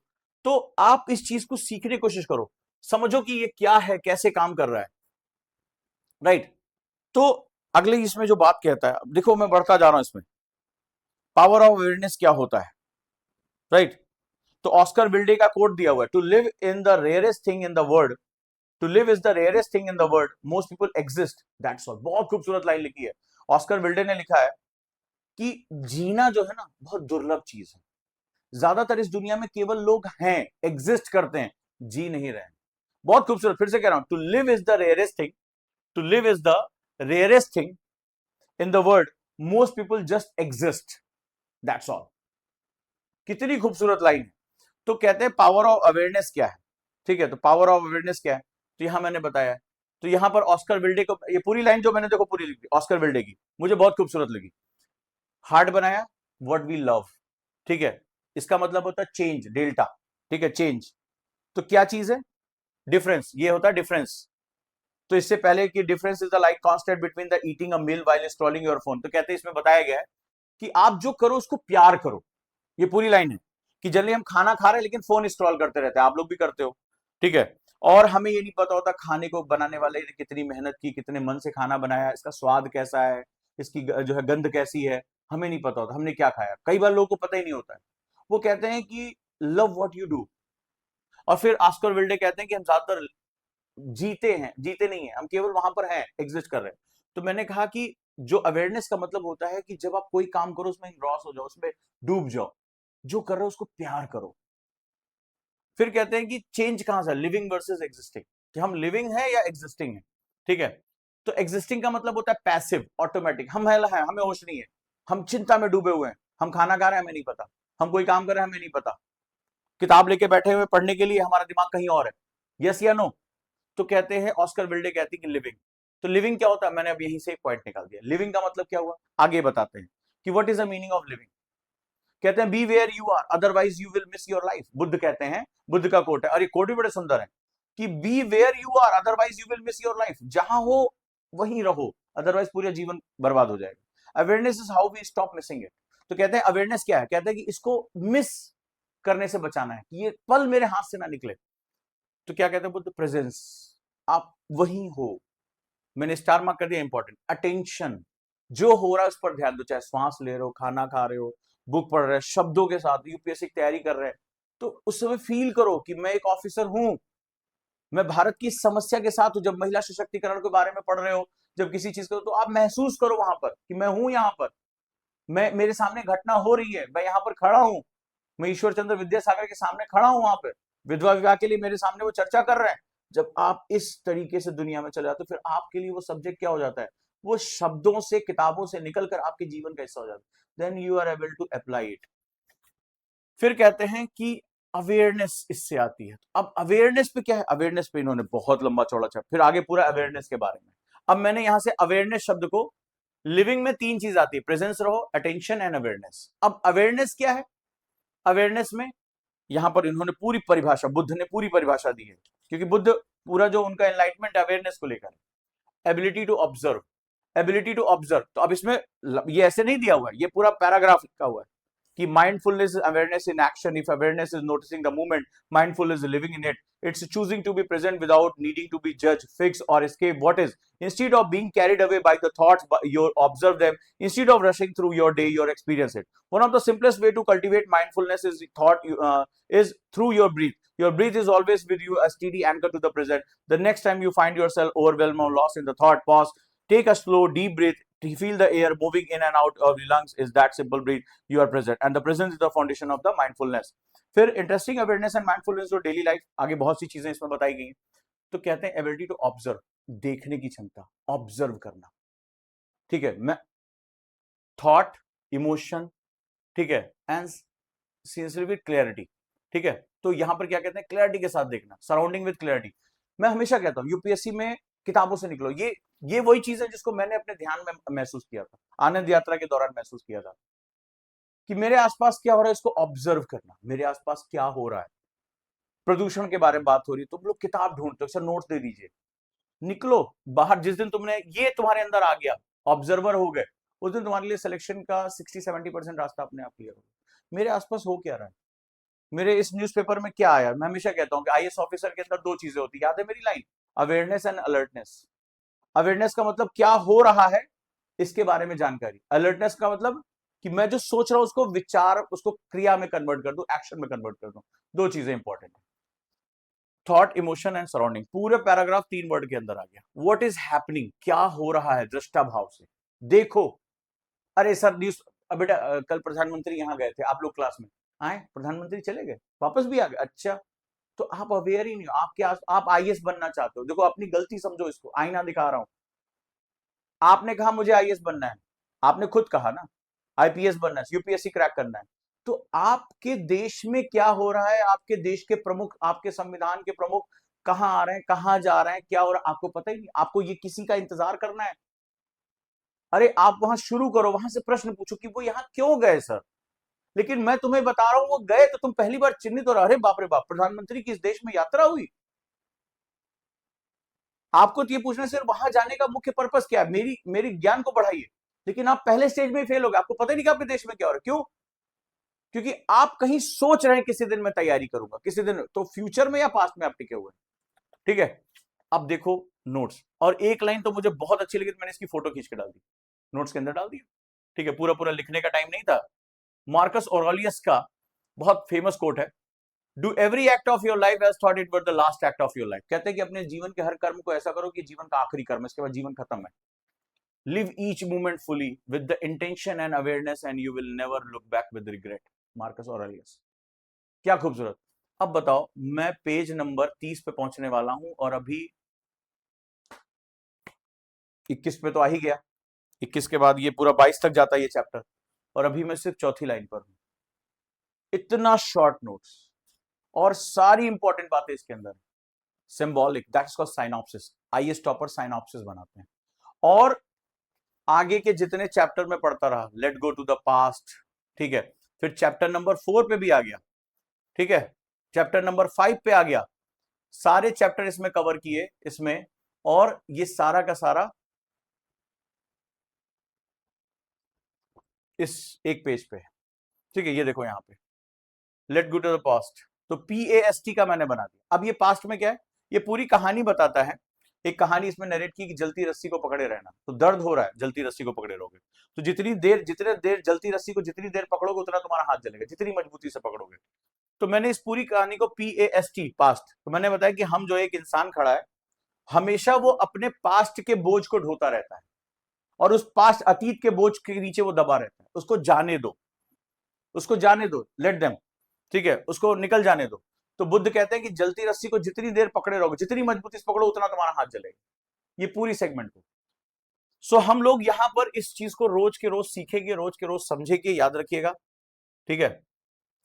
तो आप इस चीज को सीखने की कोशिश करो, समझो कि ये क्या है, कैसे काम कर रहा है, राइट। तो अगले इसमें जो बात कहता है, देखो मैं बढ़ता जा रहा हूं इसमें, पावर ऑफ अवेयरनेस क्या होता है, राइट। तो ऑस्कर विल्डे का कोट दिया हुआ है, to live in the rarest thing in the world, to live is the rarest thing in the world, most people exist, that's all. बहुत खूबसूरत लाइन लिखी है, ऑस्कर विल्डे ने लिखा है कि जीना जो है ना बहुत दुर्लभ चीज है। ज्यादातर इस दुनिया में केवल लोग हैं, एग्जिस्ट करते हैं, जी नहीं रहे हैं। बहुत खूबसूरत, फिर से कह रहा हूं, to live is the rarest thing, to live is the rarest thing in the world, most people just exist, that's all. कितनी खूबसूरत लाइन है। तो कहते हैं पावर ऑफ अवेयरनेस क्या है, ठीक है। तो पावर ऑफ अवेयरनेस क्या है, तो यहां मैंने बताया। तो यहां पर ऑस्कर विल्डे को, ये पूरी लाइन जो मैंने देखो पूरी लिख दी ऑस्कर विल्डे की, मुझे बहुत खूबसूरत लगी। हार्ट बनाया, व्हाट वी लव, ठीक है। इसका मतलब होता है चेंज, डेल्टा, ठीक है, चेंज। तो क्या चीज है? डिफरेंस, ये होता है डिफरेंस। तो इससे पहले कि difference is the like constant between the eating a meal while scrolling your phone, तो कहते हैं इसमें बताया गया है कि आप जो करो उसको प्यार करो। ये पूरी लाइन है कि जनरली हम खाना खा रहे हैं लेकिन फोन स्क्रॉल करते रहते हैं, आप लोग भी करते हो, ठीक है। और हमें ये नहीं पता होता खाने को बनाने वाले ने कितनी मेहनत की, कितने मन से खाना बनाया, इसका स्वाद कैसा है, इसकी जो है गंध कैसी है, हमें नहीं पता होता, हमने क्या खाया, कई बार लोगों को पता ही नहीं होता है। वो कहते हैं कि लव व्हाट यू डू। और फिर ऑस्कर विल्डे कहते हैं कि हम ज्यादातर जीते हैं, जीते नहीं है, हम केवल वहां पर हैं, एग्जिस्ट कर रहे हैं। तो मैंने कहा कि जो अवेयरनेस का मतलब होता है कि जब आप कोई काम करो उसमें इंग्रॉस हो जाओ, उसमें डूब जाओ, जो कर रहे हो उसको प्यार करो। फिर कहते हैं कि चेंज कहां से, लिविंग वर्सेस एग्जिस्टिंग, कि हम लिविंग है या एग्जिस्टिंग है, ठीक है। तो एग्जिस्टिंग का मतलब होता है पैसिव, ऑटोमेटिक, हम है, हमें होश नहीं है, हम चिंता में डूबे हुए हैं, हम खाना खा रहे हैं हमें नहीं पता, हम कोई काम कर रहे हैं हमें नहीं पता, किताब लेके बैठे हुए पढ़ने के लिए, हमारा दिमाग कहीं और है, यस या नो। तो कहते हैं ऑस्कर विल्डे कहती है कि लिविंग। तो लिविंग क्या होता है, मैंने अब यहीं से एक पॉइंट निकाल दिया, लिविंग का मतलब क्या हुआ, आगे बताते हैं कि what is the meaning of living. कहते हैं be where you are otherwise you will miss your life, Buddha कहते हैं, बुद्ध का कोट है, और ये कोट भी बड़े सुंदर है कि be where you are otherwise you will miss your life, जहां हो वहीं रहो, अदरवाइज पूरा जीवन बर्बाद हो जाएगा। Awareness is how we stop missing it. तो कहते हैं अवेयरनेस क्या है, कहते हैं कि इसको मिस करने से बचाना है कि ये पल मेरे हाथ से ना निकले। तो क्या कहते हैं बुद्ध? प्रेजेंस। आप वही हो। मैंने स्टार मार्क कर दिया, इंपॉर्टेंट। अटेंशन, जो हो रहा है उस पर ध्यान दो, चाहे श्वास ले रहे हो, खाना खा रहे हो, बुक पढ़ रहे हो, शब्दों के साथ यूपीएससी की तैयारी कर रहे हैं, तो उस समय फील करो कि मैं एक ऑफिसर हूं, मैं भारत की समस्या के साथ हूं। जब महिला सशक्तिकरण के बारे में पढ़ रहे हो, जब किसी चीज को, तो आप महसूस करो वहां पर कि मैं हूं यहाँ पर, मैं, मेरे सामने घटना हो रही है, मैं यहाँ पर खड़ा हूं, मैं ईश्वर चंद्र विद्यासागर के सामने खड़ा हूं वहां पे, विधवा विवाह के लिए मेरे सामने वो चर्चा कर रहे हैं। जब आप इस तरीके से दुनिया में चले जाते हो, फिर आपके लिए वो सब्जेक्ट क्या हो जाता है? वो शब्दों से, किताबों से निकलकर आपके जीवन का हिस्सा हो जाता है। Then you are able to apply it. फिर कहते हैं कि अवेयरनेस इससे आती है। अब अवेयरनेस पे क्या है? अवेयरनेस पे इन्होंने बहुत लंबा चौड़ा चैप्टर, फिर आगे पूरा अवेयरनेस के बारे में। अब मैंने यहां से अवेयरनेस शब्द को, लिविंग में 3 चीज आती है, प्रेजेंस रहो, अटेंशन एंड अवेयरनेस। अब अवेयरनेस क्या है? अवेयरनेस में यहां पर इन्होंने पूरी परिभाषा, बुद्ध ने पूरी परिभाषा दी है, क्योंकि बुद्ध पूरा जो उनका एनलाइटमेंट अवेयरनेस को लेकर, ability to observe, ability to observe. तो अब इसमें ये ऐसे नहीं दिया हुआ है, ये पूरा पैराग्राफ लिखा हुआ है कि mindfulness is awareness in action. If awareness is noticing the moment, mindfulness is living in it. It's choosing to be present without needing to be judged, fix, or escape what is. Instead of being carried away by the thoughts, you observe them. Instead of rushing through your day, you experience it. One of the simplest way to cultivate mindfulness is through your breath. Your breath is always with you, a steady anchor to the present. The next time you find yourself overwhelmed or lost in the thought, pause, take a slow, deep breath. Feel the air moving in and out of the lungs. Is that simple breath? You are present, and the presence is the foundation of the mindfulness. फिर interesting awareness and mindfulness जो daily life, आगे बहुत सी चीजें इसमें बताई गई हैं। तो कहते हैं एबिलिटी टू ऑब्जर्व, देखने की क्षमता, ऑब्जर्व करना। ठीक है, मैं थॉट, इमोशन, ठीक है, एंड सिंसियर विद क्लैरिटी। ठीक है, तो यहां पर क्या कहते हैं? क्लैरिटी के साथ देखना, सराउंडिंग विद क्लैरिटी। मैं हमेशा कहता हूं यूपीएससी में किताबों से निकलो, ये वही चीज है जिसको मैंने अपने ध्यान में महसूस किया था, आनंद यात्रा के दौरान महसूस किया था, कि मेरे आसपास क्या हो रहा है इसको ऑब्जर्व करना, मेरे आसपास क्या हो रहा है। प्रदूषण के बारे में बात हो रही है तो लोग किताब ढूंढते हो, सर नोट्स दे दीजिए, निकलो बाहर। जिस दिन तुमने ये तुम्हारे अंदर आ गया, ऑब्जर्वर हो गए, उस दिन तुम्हारे लिए सिलेक्शन का 60-70% रास्ता अपने आप क्लियर हो। मेरे आसपास हो क्या रहा है, मेरे इस न्यूज़पेपर में क्या आया। मैं हमेशा कहता हूँ कि आईएएस ऑफिसर के अंदर 2 चीजें होती है, याद है मेरी line? Awareness and alertness. Awareness का मतलब क्या हो रहा है इसके बारे में जानकारी, अलर्टनेस का मतलब कि मैं जो सोच रहा हूं उसको विचार, उसको क्रिया में कन्वर्ट कर दूं, एक्शन में कन्वर्ट कर दूं। 2 चीजें इंपॉर्टेंट है, थॉट, इमोशन एंड सराउंडिंग। पूरे पैराग्राफ 3 वर्ड के अंदर आ गया। व्हाट इज हैपनिंग, क्या हो रहा है, दृष्टा भाव से देखो। अरे सर न्यूज, बेटा कल प्रधानमंत्री यहाँ गए थे, आप लोग क्लास में आए, प्रधानमंत्री चले गए, वापस भी आ गए, अच्छा। तो आप अवेयर ही नहीं हो, आप क्या, आप आईएएस बनना चाहते हो, देखो अपनी गलती समझो इसको, आईना दिखा रहा हूं। आपने कहा मुझे आईएएस बनना है, आपने खुद कहा ना, आईपीएस बनना है, यूपीएससी क्रैक करना है। तो आपके देश में क्या हो रहा है, आपके देश के प्रमुख, आपके संविधान के प्रमुख कहां आ रहे हैं, कहां जा रहे हैं, क्या हो रहा है, आपको पता ही नहीं। आपको ये किसी का इंतजार करना है? अरे आप वहां शुरू करो, वहां से प्रश्न पूछो कि वो यहाँ क्यों गए सर। लेकिन मैं तुम्हें बता रहा हूं वो गए तो तुम पहली बार चिन्हित हो रहा, अरे बाप रे बाप, प्रधानमंत्री की इस देश में यात्रा हुई। आपको तो ये पूछना सिर्फ वहां जाने का मुख्य पर्पस क्या है, मेरी मेरी ज्ञान को बढ़ाइए। लेकिन आप पहले स्टेज में ही फेल हो गए, आपको पता ही नहीं कि आपके देश में क्या हो रहा है। क्यों? क्योंकि आप कहीं सोच रहे हैं किसी दिन मैं तैयारी करूंगा, किसी दिन, तो फ्यूचर में या पास्ट में आप टिके हुए हैं। ठीक है, अब देखो नोट्स, और एक लाइन तो मुझे बहुत अच्छी लगी तो मैंने इसकी फोटो खींच के डाल दी, नोट्स के अंदर डाल दी। ठीक है, पूरा पूरा लिखने का टाइम नहीं था। मार्कस ऑरेलियस का बहुत फेमस कोट है, do every act of your life as though it were the last act of your life. कहते हैं कि अपने जीवन के हर कर्म को ऐसा करो कि जीवन का आखिरी कर्म, इसके बाद जीवन खत्म है। Live each moment fully with the intention and awareness and you will never look back with regret. Marcus Aurelius, क्या खूबसूरत। अब बताओ, मैं पेज नंबर 30 पे पहुंचने वाला हूं और अभी 21 पे तो आ ही गया, 21 के बाद ये पूरा 22 तक जाता है ये चैप्टर, और अभी मैं सिर्फ चौथी लाइन पर हूं। इतना शॉर्ट नोट्स और सारी इंपॉर्टेंट बातें इसके अंदर, symbolic, that's called synopsis. IAS topper synopsis बनाते हैं। और आगे के जितने चैप्टर में पढ़ता रहा, let go to the past, ठीक है, फिर चैप्टर नंबर 4 पे भी आ गया, ठीक है, चैप्टर नंबर 5 पे आ गया, सारे चैप्टर इसमें कवर किए इसमें, और ये सारा का सारा इस एक पेज पे। ठीक है, ये देखो यहां पे let go to the past. तो PAST का मैंने बना दिया। अब ये पास्ट में क्या है, ये पूरी कहानी बताता है, एक कहानी इसमें नरेट की कि जलती रस्सी को पकड़े रहना। तो दर्द हो रहा है, जलती रस्सी को पकड़े रहोगे तो जितने देर जलती रस्सी को जितनी देर पकड़ोगे उतना तुम्हारा हाथ जलेगा, जितनी मजबूती से पकड़ोगे। तो मैंने इस पूरी कहानी को PAST पास्ट, तो मैंने बताया कि हम जो एक इंसान खड़ा है, हमेशा वो अपने पास्ट के बोझ को ढोता रहता है और उस पास्ट अतीत के बोझ के नीचे वो दबा रहता है। उसको जाने दो, उसको जाने दो, लेट देम, ठीक है, उसको निकल जाने दो। तो बुद्ध कहते हैं कि जलती रस्सी को जितनी देर पकड़े रहोगे, जितनी मजबूती से पकड़ो उतना तुम्हारा हाथ जलेगा। ये पूरी सेगमेंट को। सो हम लोग यहां पर इस चीज को रोज के रोज सीखेंगे, रोज के रोज समझेंगे, याद रखिएगा, ठीक है।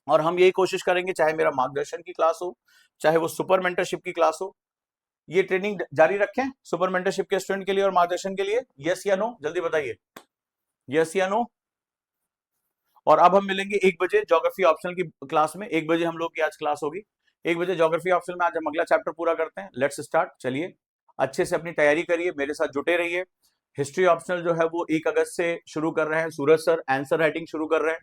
और हम यही कोशिश करेंगे, चाहे मेरा मार्गदर्शन की क्लास हो, चाहे वो सुपर मेंटरशिप की क्लास हो, ये ट्रेनिंग जारी रखें सुपर मेंटरशिप के स्टूडेंट के लिए और मार्गदर्शन के लिए। यस या नो, जल्दी बताइए, यस या नो। और अब हम मिलेंगे 1 बजे ज्योग्राफी ऑप्शनल की क्लास में। 1 बजे हम लोग की आज क्लास होगी। 1 बजे ज्योग्राफी ऑप्शनल में आज हम अगला चैप्टर पूरा करते हैं। Let's start. चलिए, अच्छे से अपनी तैयारी करिए, मेरे साथ जुटे रहिए। हिस्ट्री ऑप्शनल जो है वो 1 अगस्त से शुरू कर रहे हैं, सूरज सर आंसर राइटिंग शुरू कर रहे हैं।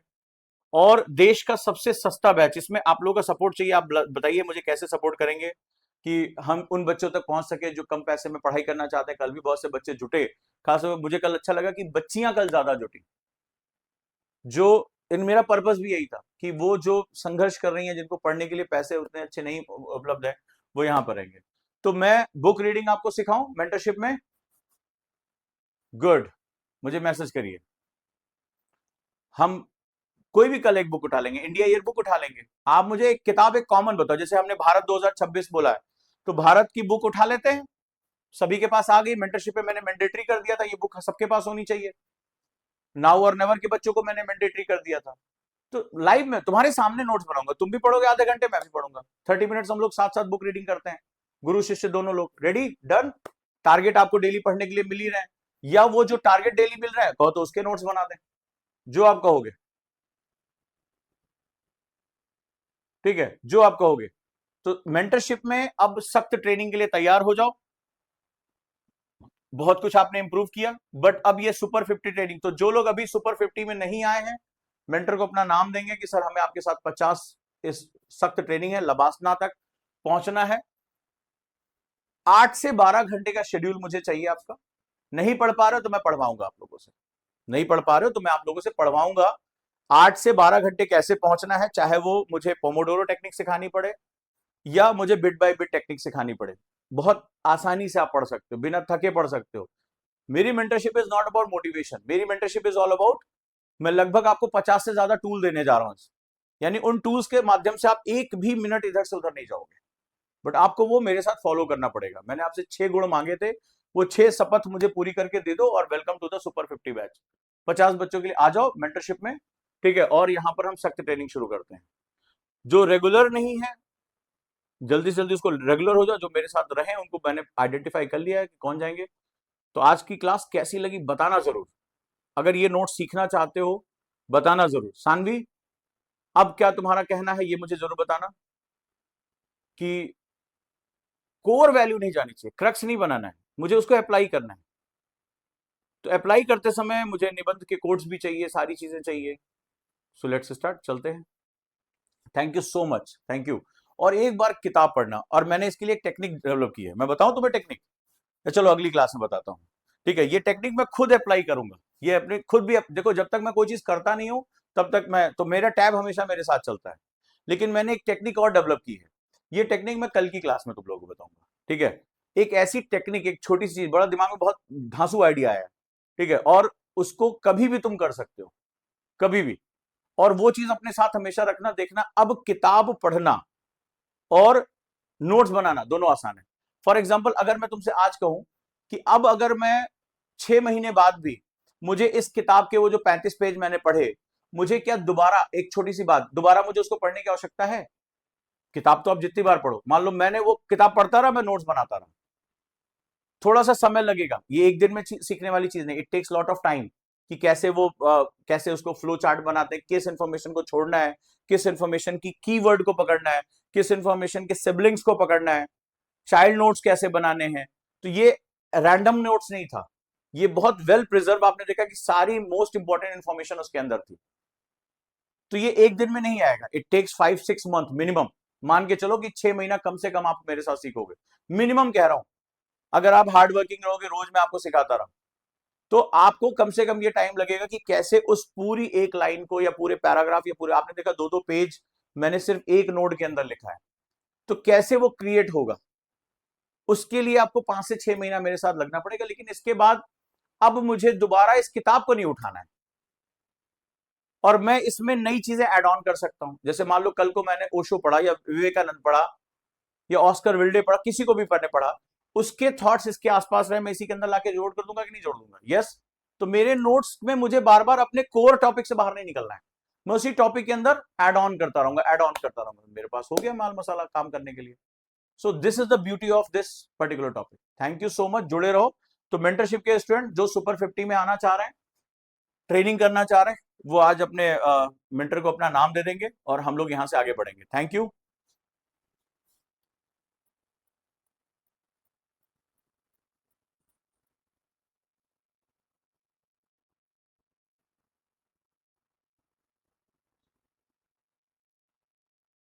और देश का सबसे सस्ता बैच, इसमें आप लोगों का सपोर्ट चाहिए। आप बताइए मुझे कैसे सपोर्ट करेंगे कि हम उन बच्चों तक पहुंच सके जो कम पैसे में पढ़ाई करना चाहते हैं। कल भी बहुत से बच्चे जुटे, खासकर मुझे कल अच्छा लगा कि बच्चियां कल ज्यादा जुटी। जो इन मेरा पर्पस भी यही था कि वो जो संघर्ष कर रही हैं, जिनको पढ़ने के लिए पैसे उतने अच्छे नहीं उपलब्ध है, वो यहां पर रहेंगे। तो मैं बुक रीडिंग आपको सिखाऊं मेंटरशिप में? गुड, मुझे मैसेज करिए। हम कोई भी कल एक बुक उठा लेंगे, इंडिया ईयर बुक उठा लेंगे। आप मुझे एक किताब, एक कॉमन बताओ। जैसे हमने भारत 2026 बोला है, तो भारत की बुक उठा लेते हैं। सभी के पास आ गई मेंटरशिप पे, मैंने मैंडेटरी कर दिया था, ये बुक सबके पास होनी चाहिए। नाउ और नेवर के बच्चों को मैंने मैंडेटरी कर दिया था। तो लाइव में तुम्हारे सामने नोट्स बनाऊंगा, तुम भी पढ़ोगे आधे घंटे, मैं भी पढ़ूंगा 30 मिनट्स, हम लोग साथ साथ बुक रीडिंग करते हैं, गुरु शिष्य दोनों लोग। Ready, done. टारगेट आपको डेली पढ़ने के लिए मिल ही रहे हैं, या वो जो टारगेट डेली मिल रहा है कहो तो उसके नोट्स बना दें, जो आप कहोगे, ठीक है, जो आप कहोगे। तो मेंटरशिप में अब सख्त ट्रेनिंग के लिए तैयार हो जाओ। बहुत कुछ आपने इंप्रूव किया, बट अब ये सुपर 50 ट्रेनिंग, तो जो लोग अभी सुपर 50 में नहीं आए हैं, मेंटर को अपना नाम देंगे कि सर हमें आपके साथ 50 इस सख्त ट्रेनिंग है, लबासना तक पहुंचना है। 8 से 12 घंटे का शेड्यूल मुझे चाहिए आपका। नहीं पढ़ पा रहे हो तो मैं पढ़वाऊंगा आप लोगों से, नहीं पढ़ पा रहे हो तो मैं आप लोगों से पढ़वाऊंगा। 8 से 12 घंटे कैसे पहुंचना है, चाहे वो मुझे पोमोडोरो टेक्निक सिखानी पड़े या मुझे बिट बाय बिट टेक्निक सिखानी पड़े, बहुत आसानी से आप पढ़ सकते हो, बिना थके पढ़ सकते हो। मेरी mentorship is not about motivation, मेरी मेंटरशिप इज ऑल अबाउट, मैं लगभग आपको 50 से ज्यादा टूल देने जा रहा हूं, यानी उन टूल्स के माध्यम से आप एक भी मिनट इधर से उधर नहीं जाओगे, बट आपको वो मेरे साथ फॉलो करना पड़ेगा। मैंने आपसे 6 गुण मांगे थे, वो 6 शपथ मुझे पूरी करके दे दो, और welcome to the super 50 batch. 50 बच्चों के लिए आ जाओ मेंटरशिप में, ठीक है। और यहां पर हम सख्त ट्रेनिंग शुरू करते हैं। जो रेगुलर नहीं है, जल्दी से जल्दी उसको रेगुलर हो जाओ। जो मेरे साथ रहे उनको मैंने आइडेंटिफाई कर लिया है कि कौन जाएंगे। तो आज की क्लास कैसी लगी बताना जरूर। अगर ये नोट सीखना चाहते हो बताना जरूर। सानवी, अब क्या तुम्हारा कहना है ये मुझे जरूर बताना, कि कोर वैल्यू नहीं जानी चाहिए, क्रक्स नहीं बनाना है, मुझे उसको अप्लाई करना है। तो अप्लाई करते समय मुझे निबंध के कोड्स भी चाहिए, सारी चीजें चाहिए। सो लेट्स स्टार्ट, चलते हैं। Thank you so much, thank you. और एक बार किताब पढ़ना, और मैंने इसके लिए एक टेक्निक डेवलप की है, मैं बताऊं तुम्हें टेक्निक? चलो अगली क्लास में बताता हूं, ठीक है। ये टेक्निक मैं खुद अप्लाई करूंगा, ये अपने खुद भी देखो, जब तक मैं कोई चीज करता नहीं हूं तब तक मैं, तो मेरा टैब हमेशा मेरे साथ चलता है। लेकिन मैंने एक टेक्निक और डेवलप की है, ये टेक्निक मैं कल की क्लास में तुम लोगों को बताऊंगा, ठीक है। एक ऐसी टेक्निक, एक छोटी सी चीज, बड़ा दिमाग में बहुत धांसू आइडिया आया, ठीक है, और उसको कभी भी तुम कर सकते हो, कभी भी। और वो चीज अपने साथ हमेशा रखना, देखना अब किताब पढ़ना और नोट्स बनाना दोनों आसान है। फॉर एग्जाम्पल, अगर मैं तुमसे आज कहूं कि अब अगर मैं 6 महीने बाद भी, मुझे इस किताब के वो जो 35 पेज मैंने पढ़े, मुझे क्या दोबारा, एक छोटी सी बात, दोबारा मुझे उसको पढ़ने की आवश्यकता है? किताब तो आप जितनी बार पढ़ो, मान लो मैंने वो किताब पढ़ता रहा, मैं नोट्स बनाता रहा, थोड़ा सा समय लगेगा, ये एक दिन में सीखने वाली चीज नहीं, it takes lot of time. कि कैसे वो कैसे उसको फ्लो चार्ट बनाते हैं, किस इंफॉर्मेशन को छोड़ना है, किस इंफॉर्मेशन की कीवर्ड को पकड़ना है, किस इंफॉर्मेशन के सिबलिंग्स को पकड़ना है, चाइल्ड नोट्स कैसे बनाने हैं। तो ये रैंडम नोट्स नहीं था, ये बहुत वेल प्रिजर्व, आपने देखा कि सारी मोस्ट इंपॉर्टेंट इंफॉर्मेशन उसके अंदर थी। तो तो ये एक दिन में नहीं आएगा, इट टेक्स 5-6 मंथ मिनिमम। मान के चलो कि 6 महीना कम से कम आप मेरे साथ सीखोगे, मिनिमम कह रहा हूं। अगर आप हार्ड वर्किंग रहोगे, रोज मैं आपको सिखाता रहा, तो आपको कम से कम ये टाइम लगेगा कि कैसे उस पूरी एक लाइन को या पूरे पैराग्राफ या पूरे, आपने देखा 2-2 पेज मैंने सिर्फ एक नोड के अंदर लिखा है, तो कैसे वो क्रिएट होगा, उसके लिए आपको 5 से 6 महीना मेरे साथ लगना पड़ेगा। लेकिन इसके बाद अब मुझे दोबारा इस किताब को नहीं उठाना है, और मैं इसमें नई चीजें ऐड ऑन कर सकता हूं। जैसे मान लो कल को मैंने ओशो पढ़ा या विवेकानंद पढ़ा या ऑस्कर विल्डे पढ़ा, किसी को भी पढ़ने पढ़ा, उसके थॉट्स इसके आसपास रहे, मैं इसी के अंदर लाके जोड़ कर दूंगा कि नहीं जोड़ दूंगा? यस। तो मेरे नोट्स में मुझे बार बार अपने कोर टॉपिक से बाहर नहीं निकलना है, मैं उसी टॉपिक के अंदर ऐड ऑन करता रहूंगा, ऐड ऑन करता रहूंगा, मेरे पास हो गया माल मसाला काम करने के लिए। So this is the beauty of this particular topic. Thank you so much, जुड़े रहो। तो मेंटरशिप के स्टूडेंट जो सुपर 50 में आना चाह रहे हैं, ट्रेनिंग करना चाह रहे हैं, वो आज अपने मेंटर को अपना नाम दे देंगे और हम लोग यहां से आगे बढ़ेंगे। Thank you.